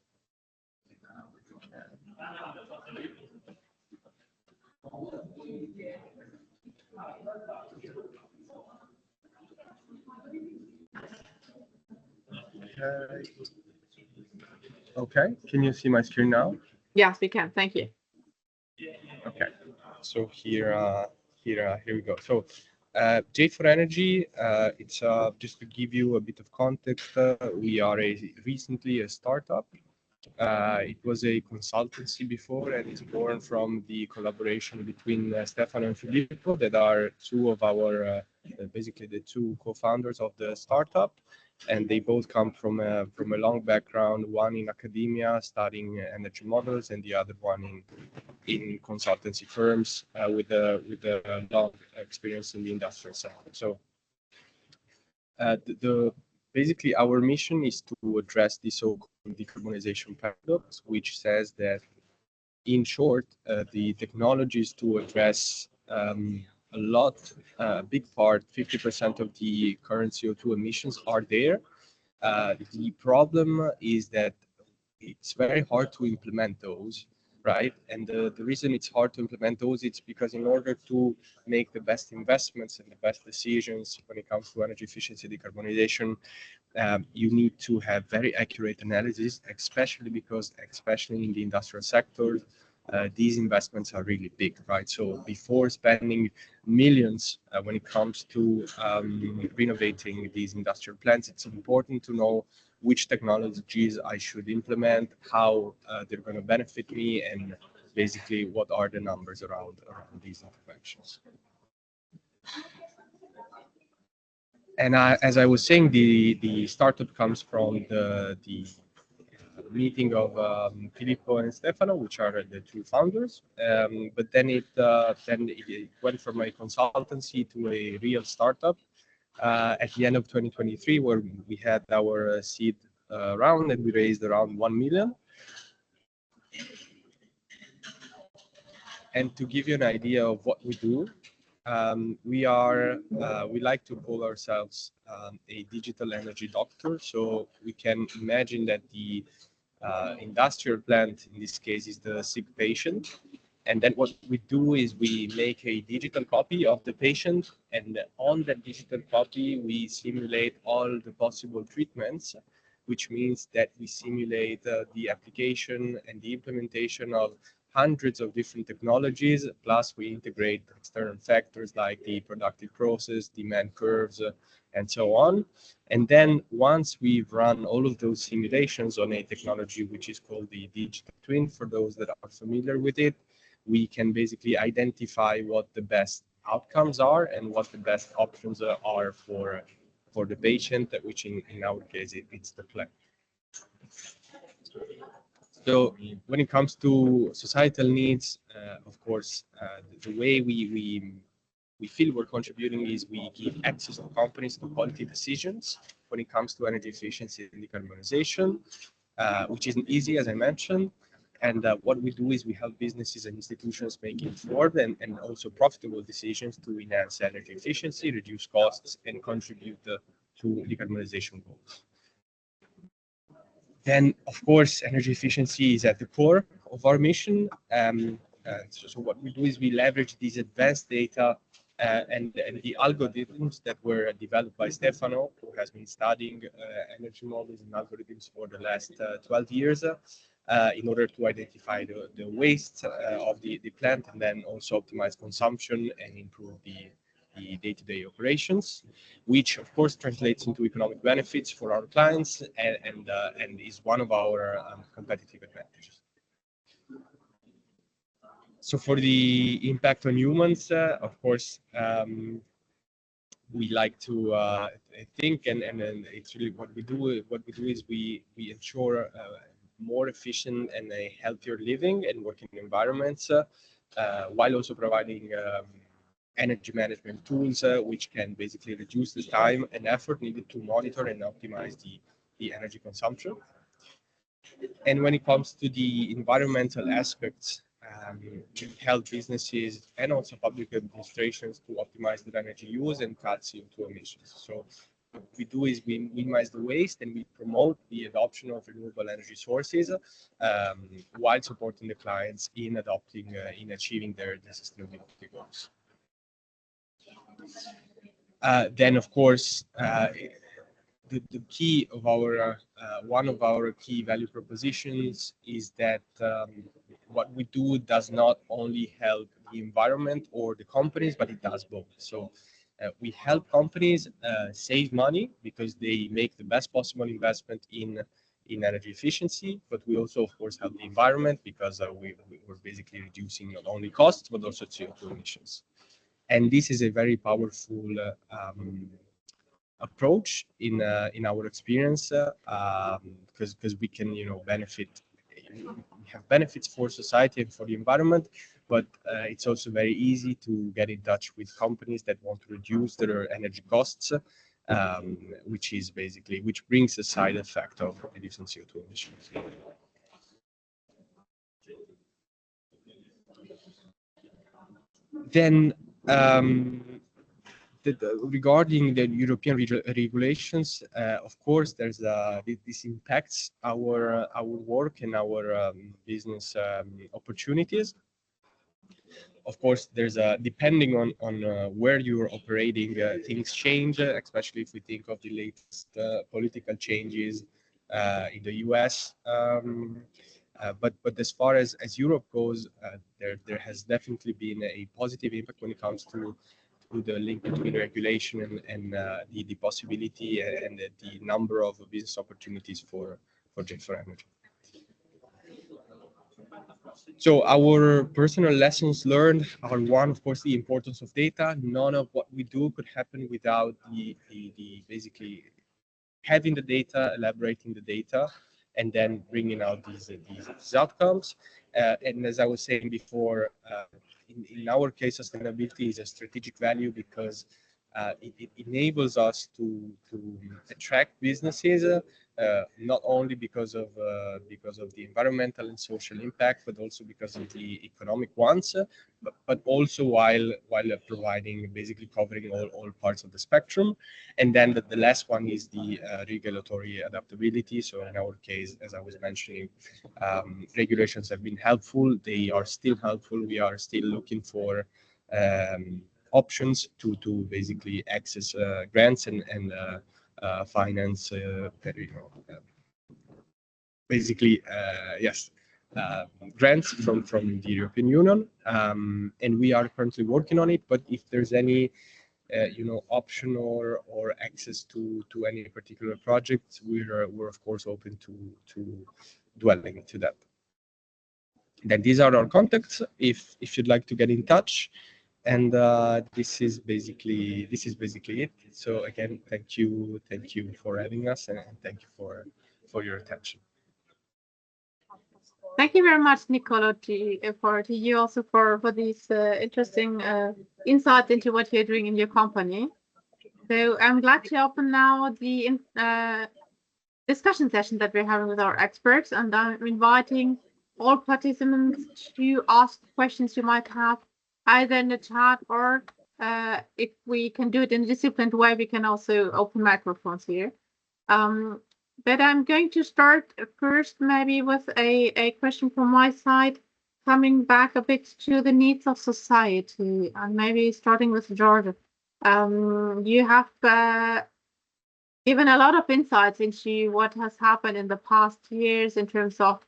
Okay, can you see my screen now? Yes, we can. Thank you. Okay, so here we go. So G4Energy, it's just to give you a bit of context. We are recently a startup. It was a consultancy before, and it's born from the collaboration between Stefano and Filippo, that are two of our basically the two co-founders of the startup. And they both come from a long background, one in academia studying energy models, and the other one in consultancy firms with a long experience in the industrial sector. So basically our mission is to address the so-called decarbonization paradox, which says that, in short, the technologies to address a big part, 50% of the current CO2 emissions are there. The problem is that it's very hard to implement those right? And the reason it's hard to implement those, it's because in order to make the best investments and the best decisions when it comes to energy efficiency decarbonization, you need to have very accurate analysis, especially in the industrial sector, these investments are really big, right? So before spending millions when it comes to renovating these industrial plants, it's important to know which technologies I should implement, how they're going to benefit me, and basically what are the numbers around these interventions. And as I was saying, the startup comes from the meeting of Filippo and Stefano, which are the two founders. But then it went from a consultancy to a real startup at the end of 2023, where we had our seed round and we raised around 1 million. And to give you an idea of what we do, we like to call ourselves a digital energy doctor. So we can imagine that the industrial plant in this case is the sick patient, and then what we do is we make a digital copy of the patient, and on that digital copy we simulate all the possible treatments, which means that we simulate the application and the implementation of hundreds of different technologies, plus we integrate external factors like the productive process, demand curves, and so on. And then once we've run all of those simulations on a technology which is called the digital twin, for those that are familiar with it, we can basically identify what the best outcomes are and what the best options are for the patient, which in our case, it's the plant. So when it comes to societal needs, of course, the way we feel we're contributing is we give access to companies to quality decisions when it comes to energy efficiency and decarbonization, which isn't easy, as I mentioned. And what we do is we help businesses and institutions make informed and also profitable decisions to enhance energy efficiency, reduce costs, and contribute to decarbonization goals. Then, of course, energy efficiency is at the core of our mission. So what we do is we leverage these advanced data and the algorithms that were developed by Stefano, who has been studying energy models and algorithms for the last 12 years in order to identify the waste of the plant, and then also optimize consumption and improve the day-to-day operations, which of course translates into economic benefits for our clients and is one of our competitive advantages. So for the impact on humans, of course, we like to think, and it's really what we do. What we do is we ensure more efficient and a healthier living and working environments, while also providing energy management tools, which can basically reduce the time and effort needed to monitor and optimize the energy consumption. And when it comes to the environmental aspects, we help businesses and also public administrations to optimize their energy use and cut CO2 emissions. So what we do is we minimize the waste and we promote the adoption of renewable energy sources while supporting the clients in achieving their sustainability goals. Then, of course, the key of our one of our key value propositions is that what we do does not only help the environment or the companies, but it does both. So we help companies save money because they make the best possible investment in energy efficiency, but we also, of course, help the environment because we're basically reducing not only costs, but also CO2 emissions. And this is a very powerful approach in our experience, because we can benefit. We have benefits for society and for the environment, but it's also very easy to get in touch with companies that want to reduce their energy costs, which brings a side effect of reducing CO2 emissions. Then regarding the European regulations, of course, there's this impacts our work and our business opportunities. Of course, there's depending on where you're operating, things change, especially if we think of the latest political changes in the US. But as far as Europe goes, there has definitely been a positive impact when it comes to the link between regulation and the possibility and the number of business opportunities for J4Energy. So our personal lessons learned are one, of course, the importance of data. None of what we do could happen without the basically having the data, elaborating the data, and then bringing out these outcomes. And as I was saying before, in our case, sustainability is a strategic value because it enables us to attract businesses, not only because of the environmental and social impact, but also because of the economic ones, but also while providing, basically covering all parts of the spectrum. And then the last one is the regulatory adaptability. So in our case, as I was mentioning, regulations have been helpful. They are still helpful. We are still looking for options to basically access grants and finance, basically, yes, grants from the European Union, and we are currently working on it. But if there's any option or access to any particular project, we're of course open to dwelling into that. Then these are our contacts if you'd like to get in touch. And this is basically it. So again, thank you for having us, and thank you for your attention. Thank you very much, Niccolò, to you also for these interesting insights into what you're doing in your company. So I'm glad to open now the discussion session that we're having with our experts, and I'm inviting all participants to ask questions you might have, either in the chat or if we can do it in a disciplined way, we can also open microphones here. But I'm going to start first maybe with a question from my side, coming back a bit to the needs of society, and maybe starting with Georgia. You have given a lot of insights into what has happened in the past years in terms of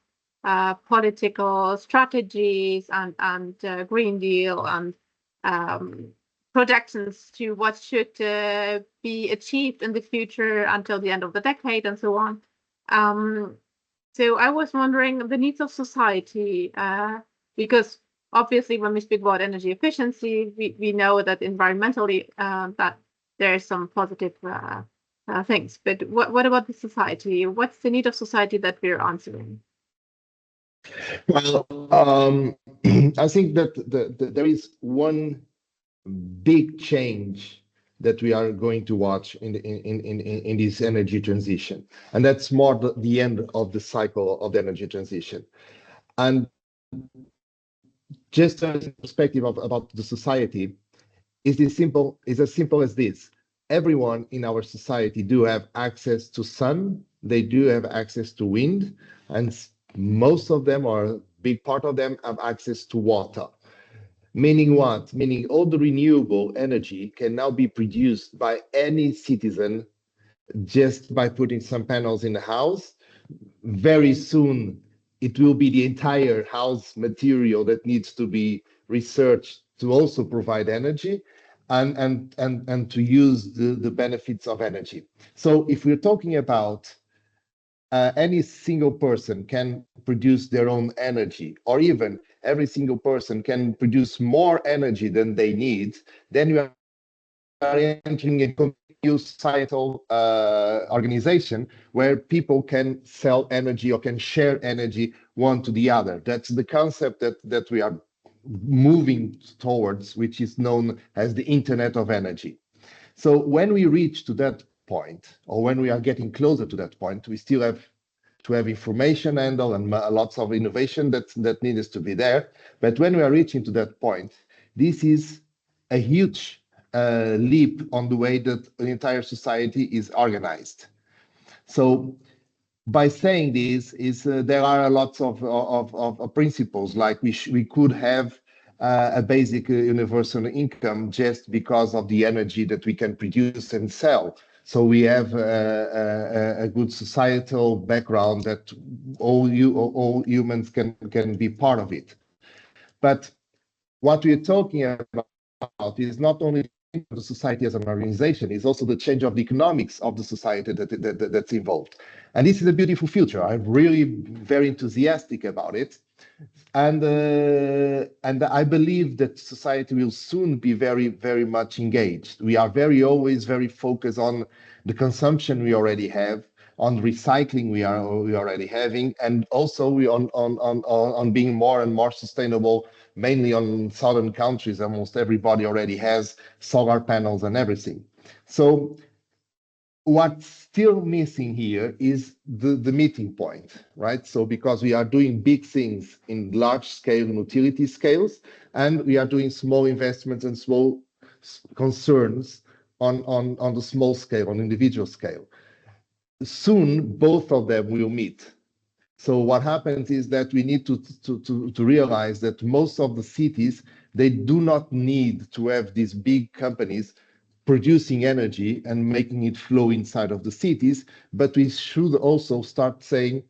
political strategies and Green Deal and projections to what should be achieved in the future until the end of the decade and so on. So I was wondering the needs of society, because obviously when we speak about energy efficiency, we know that environmentally that there are some positive things. But what about the society? What's the need of society that we're answering? Well, I think that there is one big change that we are going to watch in this energy transition, and that's more the end of the cycle of the energy transition. And just as a perspective about the society, is as simple as this: everyone in our society do have access to sun, they do have access to wind, and most of them, or a big part of them, have access to water. Meaning what? Meaning all the renewable energy can now be produced by any citizen just by putting some panels in the house. Very soon, it will be the entire house material that needs to be researched to also provide energy and to use the benefits of energy. So if we're talking about any single person can produce their own energy, or even every single person can produce more energy than they need, then you are entering a new societal organization where people can sell energy or can share energy one to the other. That's the concept that we are moving towards, which is known as the Internet of Energy. So when we reach to that point, or when we are getting closer to that point, we still have to have information handle and lots of innovation that needs to be there. But when we are reaching to that point, this is a huge leap on the way that an entire society is organized. So by saying this, there are lots of principles, like we could have a basic universal income just because of the energy that we can produce and sell. So we have a good societal background that all humans can be part of it. But what we're talking about is not only the society as an organization, is also the change of the economics of the society that's involved. And this is a beautiful future. I'm really very enthusiastic about it. And I believe that society will soon be very, very much engaged. We are always very focused on the consumption we already have, on recycling we already having, and also we on being more and more sustainable, mainly on southern countries. Almost everybody already has solar panels and everything. So what's still missing here is the meeting point, right? So because we are doing big things in large scale and utility scales, and we are doing small investments and small concerns on the small scale, on individual scale. Soon, both of them will meet. So what happens is that we need to realize that most of the cities, they do not need to have these big companies producing energy and making it flow inside of the cities, but we should also start saying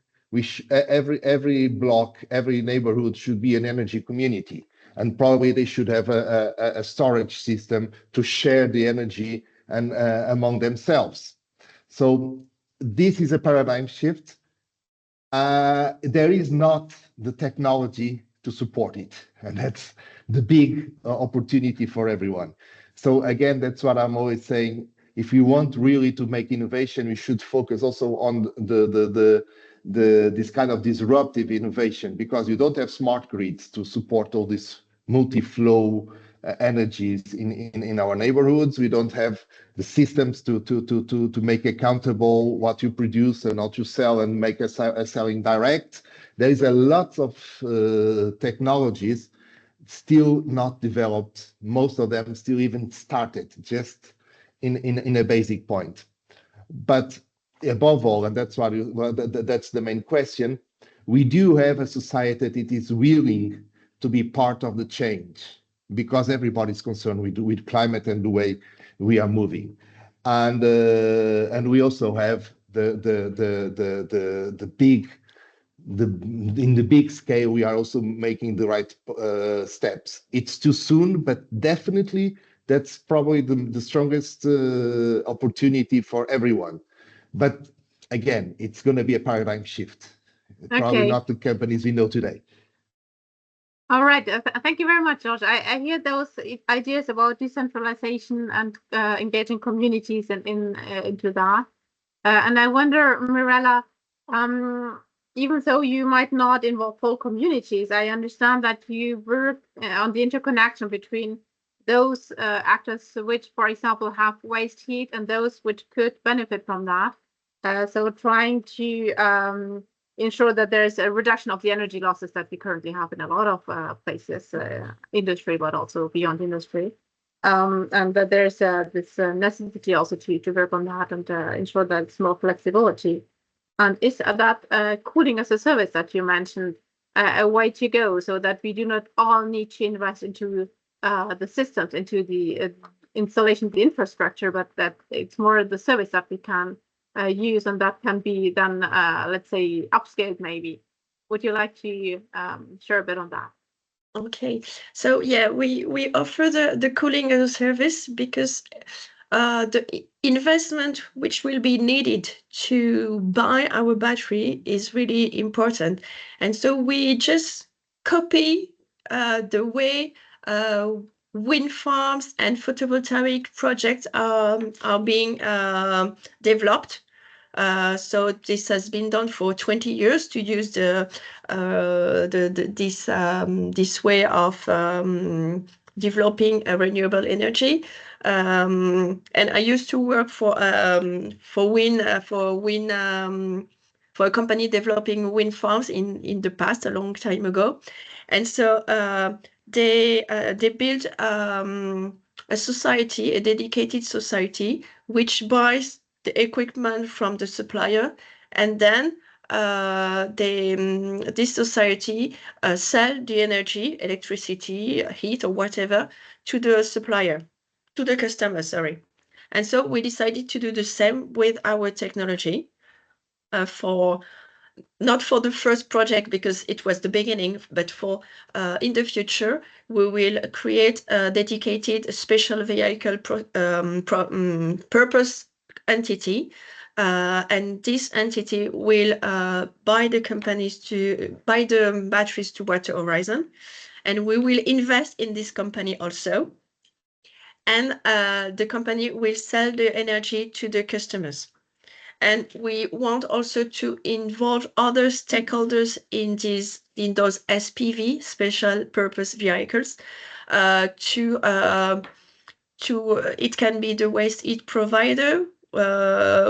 every block, every neighborhood should be an energy community. And probably they should have a storage system to share the energy and among themselves. So this is a paradigm shift. There is not the technology to support it, and that's the big opportunity for everyone. So again, that's what I'm always saying. If we want really to make innovation, we should focus also on this kind of disruptive innovation, because you don't have smart grids to support all this multi-flow energies in our neighborhoods. We don't have the systems to make accountable what you produce and what you sell and make a selling direct. There is a lot of technologies still not developed. Most of them still even started just in a basic point. But above all, and that's that's the main question, we do have a society that is willing to be part of the change, because everybody's concerned with climate and the way we are moving, and we also have in the big scale, we are also making the right steps. It's too soon, but definitely that's probably the strongest opportunity for everyone. But again, it's going to be a paradigm shift. Okay. Probably not the companies we know today. All right. Thank you very much, George. I hear those ideas about decentralization and engaging communities and into that. And I wonder, Mirella, even though you might not involve whole communities, I understand that you work on the interconnection between those actors which, for example, have waste heat and those which could benefit from that. So trying to ensure that there's a reduction of the energy losses that we currently have in a lot of places, industry, but also beyond industry. And that there's this necessity also to work on that and ensure that it's more flexibility. And is that cooling as a service that you mentioned a way to go, so that we do not all need to invest into the systems, into the installation of the infrastructure, but that it's more the service that we can use, and that can be then, let's say, upscaled maybe. Would you like to share a bit on that? Okay, so yeah, we offer the cooling as a service because the investment which will be needed to buy our battery is really important. And so we just copy the way wind farms and photovoltaic projects are being developed. So this has been done for 20 years to use this way of developing a renewable energy. And I used to work for a company developing wind farms in the past, a long time ago. And so they built a society, a dedicated society, which buys the equipment from the supplier, and then this society sell the energy, electricity, heat, or whatever to the supplier, to the customer, sorry. And so we decided to do the same with our technology not for the first project because it was the beginning, but for in the future, we will create a dedicated special vehicle purpose entity. And this entity will buy the batteries to Water Horizon, and we will invest in this company also. And the company will sell the energy to the customers. And we want also to involve other stakeholders in those SPV, special purpose vehicles. It can be the waste heat provider,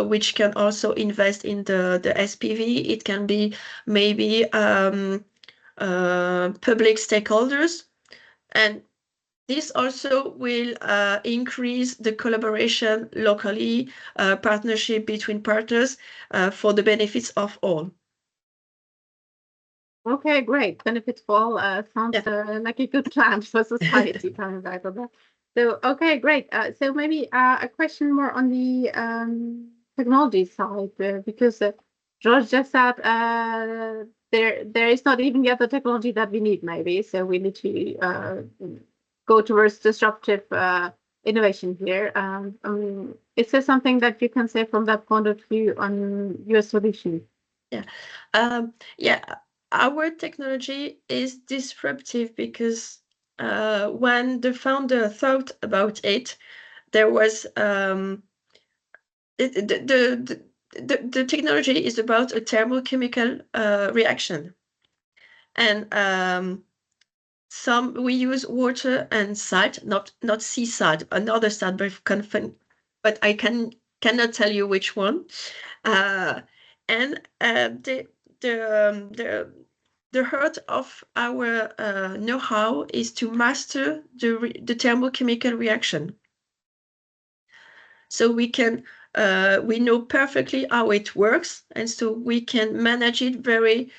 which can also invest in the SPV. It can be maybe public stakeholders, and this also will increase the collaboration locally, partnership between partners for the benefits of all. Okay, great. Benefits for all sounds like a good plan for society coming back on that. So, okay, great. So maybe a question more on the technology side, because George just said there is not even yet the technology that we need, maybe. So we need to go towards disruptive innovation here. Is there something that you can say from that point of view on your solution? Yeah. Our technology is disruptive because when the founder thought about it, there was the technology is about a thermochemical reaction, and we use water and salt, not sea salt, another salt, but I cannot tell you which one. And the heart of our know-how is to master the thermochemical reaction. So we know perfectly how it works, and so we can manage it very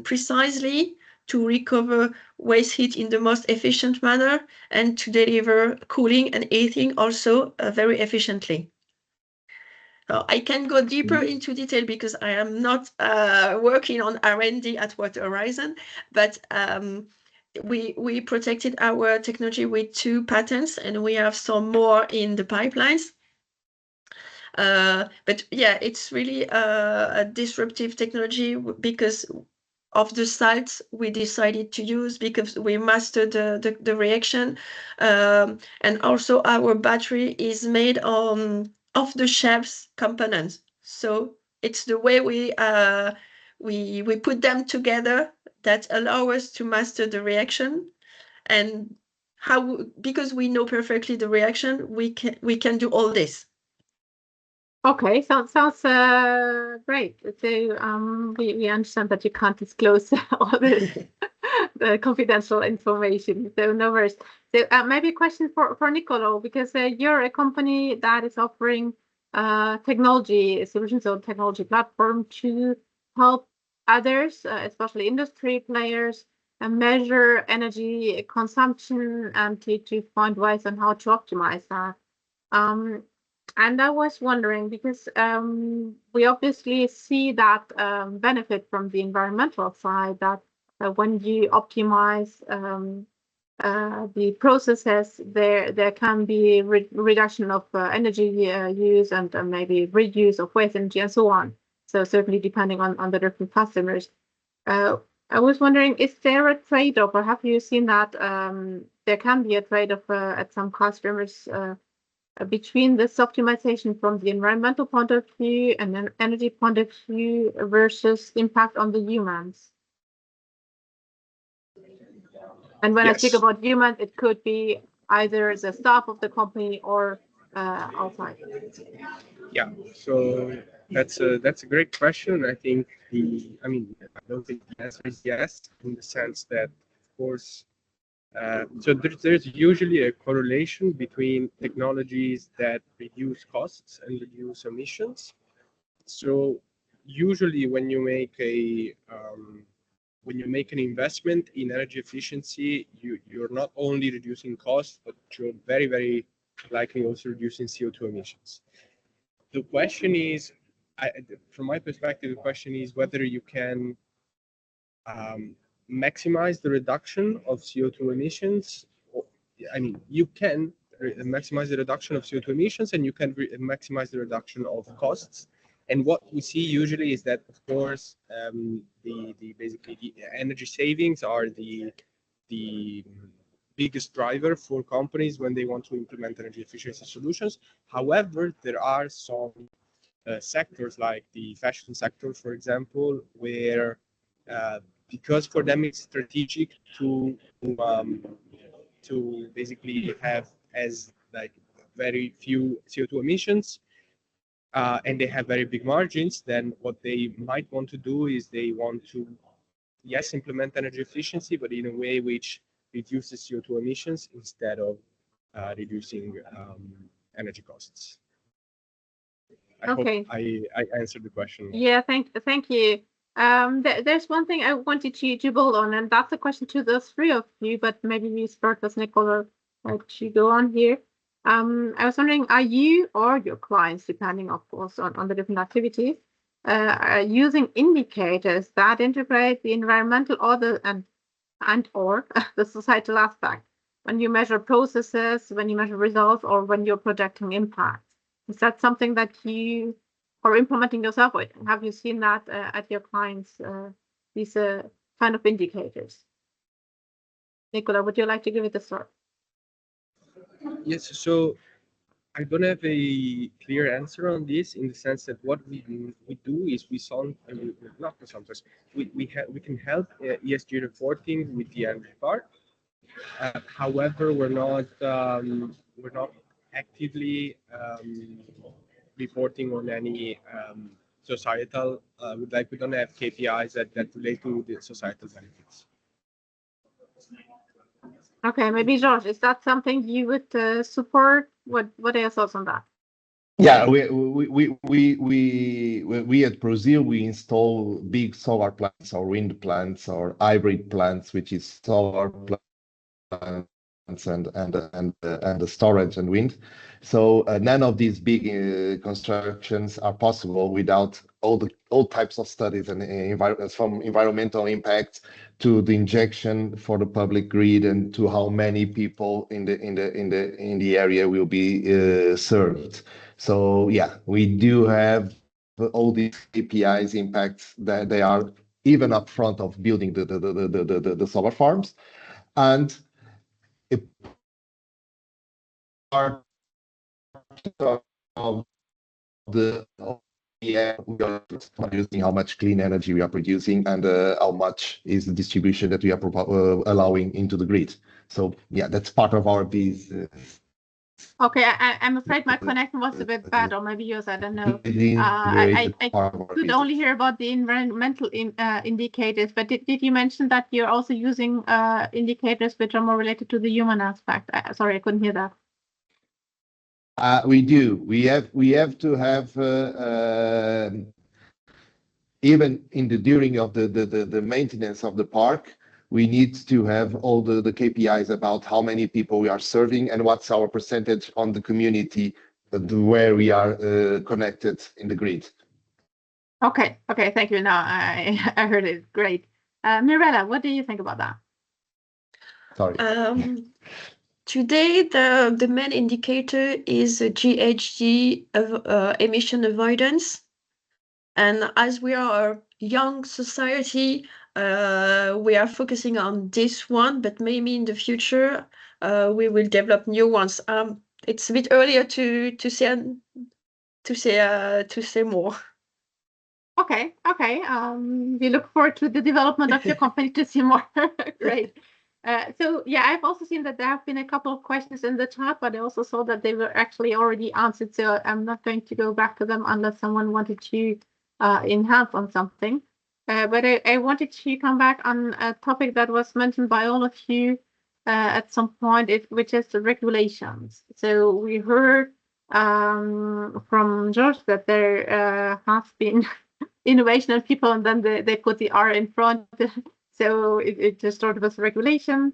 precisely to recover waste heat in the most efficient manner and to deliver cooling and heating also very efficiently. I can go deeper into detail because I am not working on R&D at Water Horizon, but we protected our technology with 2 patents, and we have some more in the pipelines. But yeah, it's really a disruptive technology because of the salts we decided to use, because we mastered the reaction, and also our battery is made on off-the-shelf components. So it's the way we put them together that allow us to master the reaction, and because we know perfectly the reaction, we can do all this. Okay, sounds great. So we understand that you can't disclose all the confidential information, so no worries. So maybe a question for Niccolò, because you're a company that is offering technology solutions or technology platform to help others, especially industry players, measure energy consumption and to find ways on how to optimize that. And I was wondering, because we obviously see that benefit from the environmental side, that when you optimize the processes, there can be reduction of energy use and maybe reuse of waste energy and so on. So certainly depending on the different customers. I was wondering, is there a trade-off, or have you seen that there can be a trade-off at some customers between this optimization from the environmental point of view and an energy point of view versus impact on the humans? And when I speak about humans, it could be either the staff of the company or outside. Yeah, so that's a great question. I think I don't think the answer is yes, in the sense that, of course, So there's usually a correlation between technologies that reduce costs and reduce emissions. So usually when you make an investment in energy efficiency, you're not only reducing costs, but you're very, very likely also reducing CO2 emissions. The question is, from my perspective, the question is whether you can maximize the reduction of CO2 emissions. I mean, you can maximize the reduction of CO2 emissions, and you can maximize the reduction of costs. And what we see usually is that, of course, basically the energy savings are the biggest driver for companies when they want to implement energy efficiency solutions. However, there are some sectors like the fashion sector, for example, where because for them it's strategic to basically have as like very few CO2 emissions, and they have very big margins, then what they might want to do is they want to, yes, implement energy efficiency, but in a way which reduces CO2 emissions instead of reducing energy costs. I hope I answered the question. Yeah, thank you. There's one thing I wanted to build on, and that's a question to the three of you, but maybe we start with Nicola to go on here. I was wondering, are you or your clients, depending of course on the different activities, using indicators that integrate the environmental or the societal aspect when you measure processes, when you measure results, or when you're projecting impact? Is that something that you are implementing yourself? Or have you seen that at your clients, these kind of indicators? Nicola, would you like to give it a start? Yes, so I don't have a clear answer on this, in the sense that what we do is we can help ESG reporting with the energy part. However, we're not actively reporting on any societal. We don't have KPIs that relate to the societal benefits. Okay, maybe George, is that something you would support? What are your thoughts on that? Yeah, we at Prozil, we install big solar plants or wind plants or hybrid plants, which is solar plants and the storage and wind. So none of these big constructions are possible without all types of studies and from environmental impact to the injection for the public grid and to how many people in the area will be served. So yeah, we do have all these KPIs impacts that they are even up front of building the solar farms, and a part of the we are producing, how much clean energy we are producing, and how much is the distribution that we are allowing into the grid. So yeah, that's part of our business. Okay, I'm afraid my connection was a bit bad, or maybe yours, I don't know. I could only hear about the environmental indicators, but did you mention that you're also using indicators which are more related to the human aspect? Sorry, I couldn't hear that. We do. We have to have even during of the maintenance of the park, we need to have all the KPIs about how many people we are serving and what's our percentage on the community where we are connected in the grid. Okay, thank you. Now I heard it. Great. Mirella, what do you think about that? Sorry. Today, the main indicator is GHG emission avoidance. And as we are a young society, we are focusing on this one, but maybe in the future, we will develop new ones. It's a bit earlier to say more. Okay. We look forward to the development of your company to see more. Great. So yeah, I've also seen that there have been a couple of questions in the chat, but I also saw that they were actually already answered. So I'm not going to go back to them unless someone wanted to enhance on something. But I wanted to come back on a topic that was mentioned by all of you at some point, which is the regulations. So we heard from George that there has been innovation and people, and then they put the R in front. So it just started with regulation.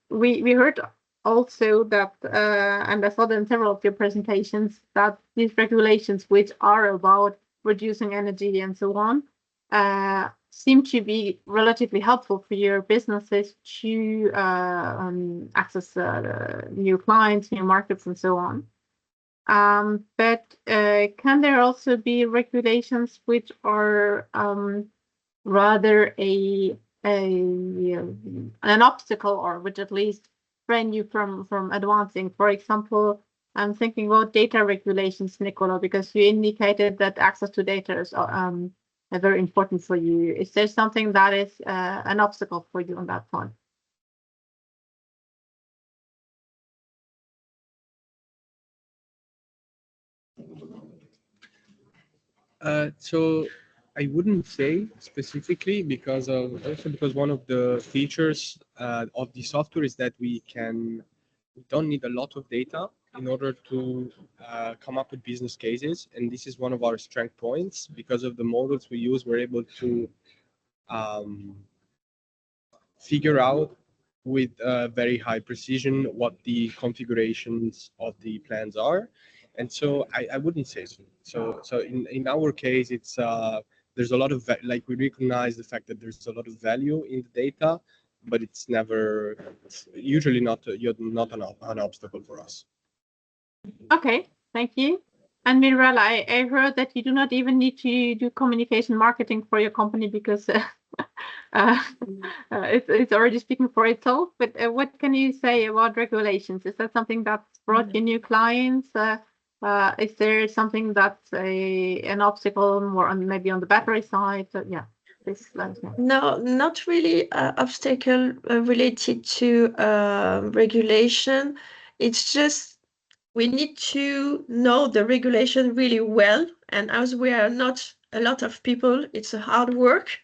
We heard also that, and I saw that in several of your presentations, that these regulations, which are about reducing energy and so on, seem to be relatively helpful for your businesses to access new clients, new markets, and so on. But can there also be regulations which are rather an obstacle, or which at least prevent you from advancing? For example, I'm thinking about data regulations, Nicola, because you indicated that access to data is very important for you. Is there something that is an obstacle for you on that front? So I wouldn't say specifically, because one of the features of the software is that we don't need a lot of data in order to come up with business cases, and this is one of our strength points. Because of the models we use, we're able to figure out with very high precision what the configurations of the plans are. And so I wouldn't say so. So in our case, it's there's a lot of like, we recognize the fact that there's a lot of value in the data, but it's usually not an obstacle for us. Okay, thank you. And Mirella, I heard that you do not even need to do communication marketing for your company, because it's already speaking for itself. But what can you say about regulations? Is that something that's brought you new clients? Is there something that's an obstacle more on maybe on the battery side? Yeah, please let us know. No, not really obstacle related to regulation. It's just we need to know the regulation really well. And as we are not a lot of people, it's a hard work.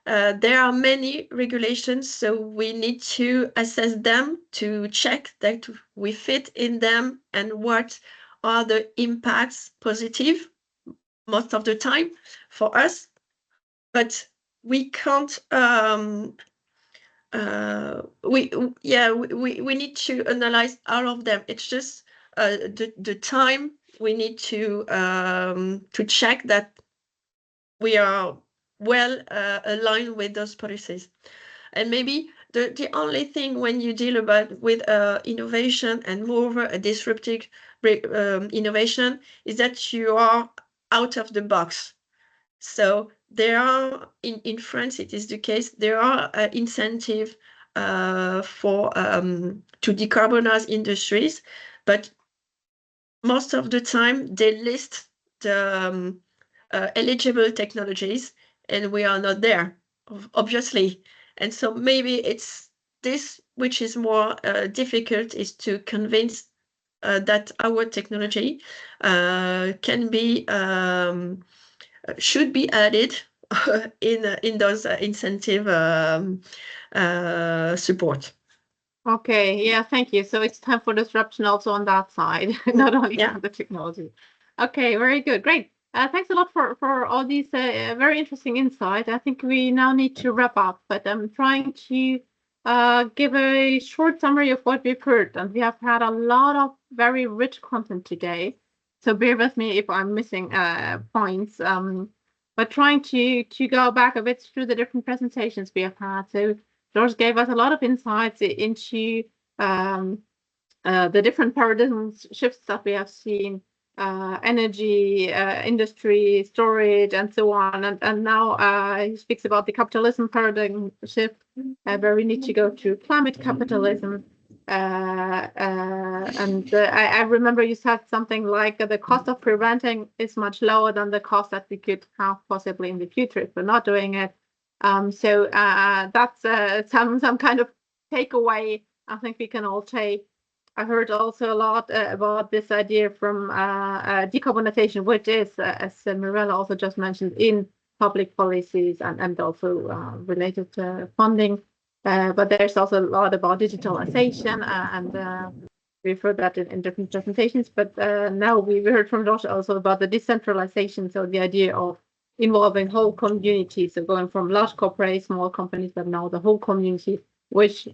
There are many regulations, so we need to assess them to check that we fit in them and what are the impacts positive most of the time for us. But we can't we need to analyze all of them. It's just the time we need to check that we are well aligned with those policies. And maybe the only thing when you deal with innovation, and moreover a disruptive innovation, is that you are out of the box. So there are, in France, it is the case, there are incentives for to decarbonize industries, but most of the time they list the eligible technologies, and we are not there, obviously. And so maybe it's this which is more difficult, is to convince that our technology can be should be added in those incentive support. Okay, yeah, thank you. So it's time for disruption also on that side, not only from the technology. Okay, very good, great. Thanks a lot for all these very interesting insights. I think we now need to wrap up, but I'm trying to give a short summary of what we've heard, and we have had a lot of very rich content today. So bear with me if I'm missing points. But trying to go back a bit through the different presentations we have had. So George gave us a lot of insights into the different paradigm shifts that we have seen, energy, industry, storage, and so on. And now he speaks about the capitalism paradigm shift, where we need to go to climate capitalism. I remember you said something like the cost of preventing is much lower than the cost that we could have possibly in the future if we're not doing it. So that's some kind of takeaway I think we can all take. I heard also a lot about this idea from decarbonization, which is, as Mirella also just mentioned, in public policies and also related to funding. But there's also a lot about digitalization, and we've heard that in different presentations. But now we heard from Josh also about the decentralization, so the idea of involving whole communities, so going from large corporates, small companies, but now the whole community, which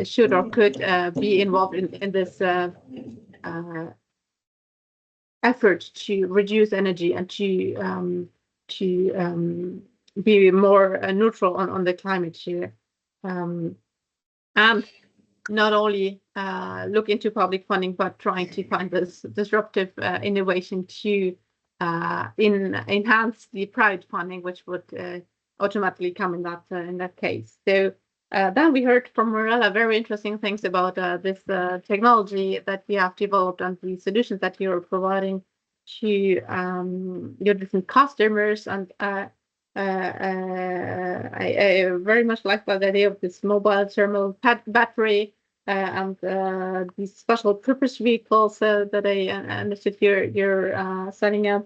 should or could be involved in this effort to reduce energy and to be more neutral on the climate here, and not only look into public funding, but trying to find this disruptive innovation to enhance the private funding, which would automatically come in that case. So then we heard from Mirella very interesting things about this technology that we have developed and the solutions that you're providing to your different customers. And I very much like the idea of this mobile thermal battery and these special purpose vehicles that I understood you're setting up.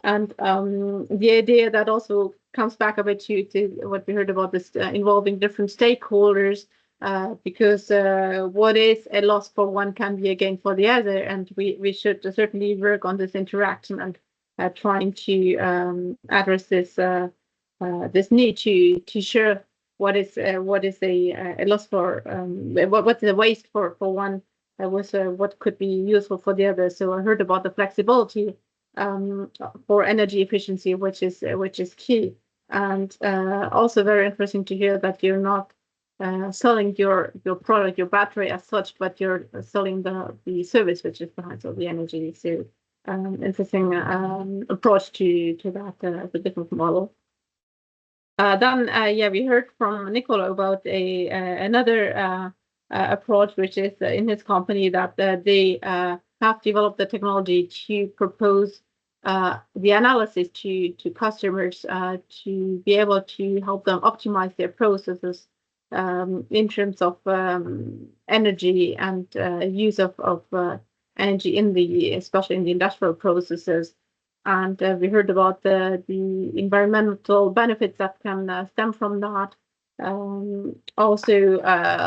And the idea that also comes back a bit to what we heard about this involving different stakeholders, because what is a loss for one can be a gain for the other, and we should certainly work on this interaction and trying to address this this need to share what is a loss for what's the waste for one with what could be useful for the other. So I heard about the flexibility for energy efficiency, which is key, and also very interesting to hear that you're not selling your product, your battery as such, but you're selling the service which is behind, so the energy. So interesting approach to that the different model. Then yeah, we heard from Nicola about another approach, which is in his company that they have developed the technology to propose the analysis to customers to be able to help them optimize their processes in terms of energy and use of energy especially in the industrial processes. And we heard about the environmental benefits that can stem from that. Also,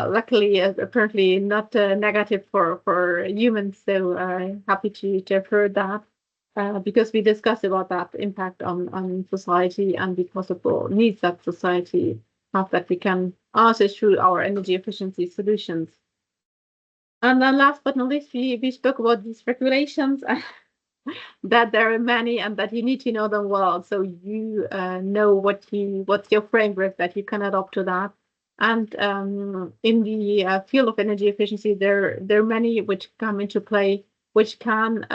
luckily, apparently not negative for humans. So happy to have heard that. Because we discussed about that impact on society and the possible needs that society have that we can answer through our energy efficiency solutions. And then last but not least, we spoke about these regulations, that there are many and that you need to know them well. So you know what's your framework that you can adopt to that. And in the field of energy efficiency, there are many which come into play, which can,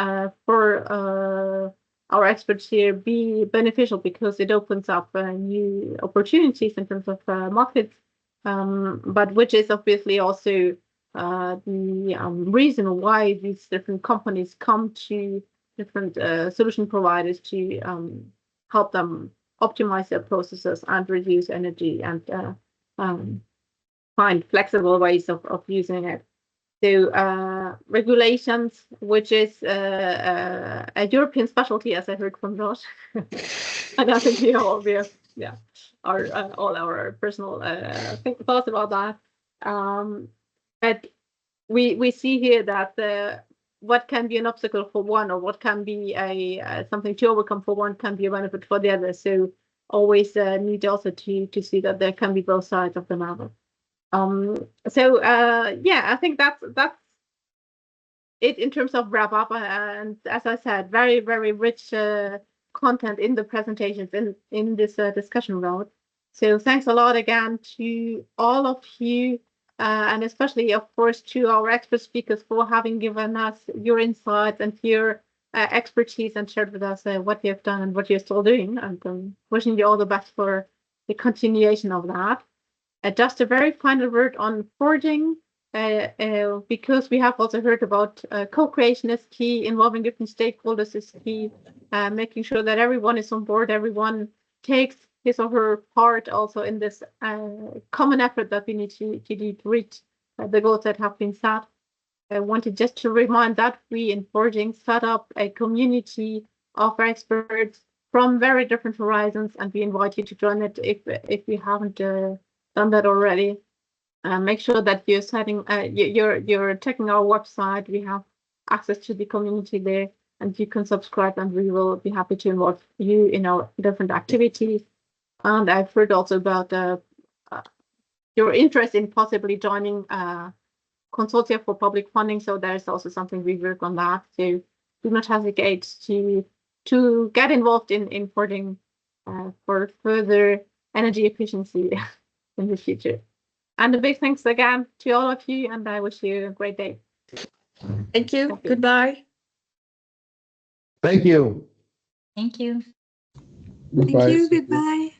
for our experts here, be beneficial because it opens up new opportunities in terms of markets, but which is obviously also the reason why these different companies come to different solution providers to help them optimize their processes and reduce energy and find flexible ways of using it. So regulations, which is a European specialty, as I heard from Josh, and I think we all our personal thoughts about that. But we see here that what can be an obstacle for one, or what can be something to overcome for one, can be a benefit for the other. So always need also to see that there can be both sides of the matter. So yeah, I think that's it in terms of wrap up. And as I said, very, very rich content in the presentations in this discussion round. So thanks a lot again to all of you, and especially, of course, to our expert speakers for having given us your insights and your expertise and shared with us what you have done and what you're still doing. And wishing you all the best for the continuation of that. Just a very final word on forging, because we have also heard about co-creation is key, involving different stakeholders is key, making sure that everyone is on board, everyone takes his or her part also in this common effort that we need to do to reach the goals that have been set. I wanted just to remind that we in Forging set up a community of experts from very different horizons, and we invite you to join it if you haven't done that already. make sure that you're you're checking our website. We have access to the community there, and you can subscribe, and we will be happy to involve you in our different activities. And I've heard also about your interest in possibly joining consortia for public funding. So there's also something we work on that. So do not hesitate to get involved in funding for further energy efficiency in the future. And a big thanks again to all of you, and I wish you a great day. Thank you. Goodbye. Thank you. Thank you. Thank you. Goodbye.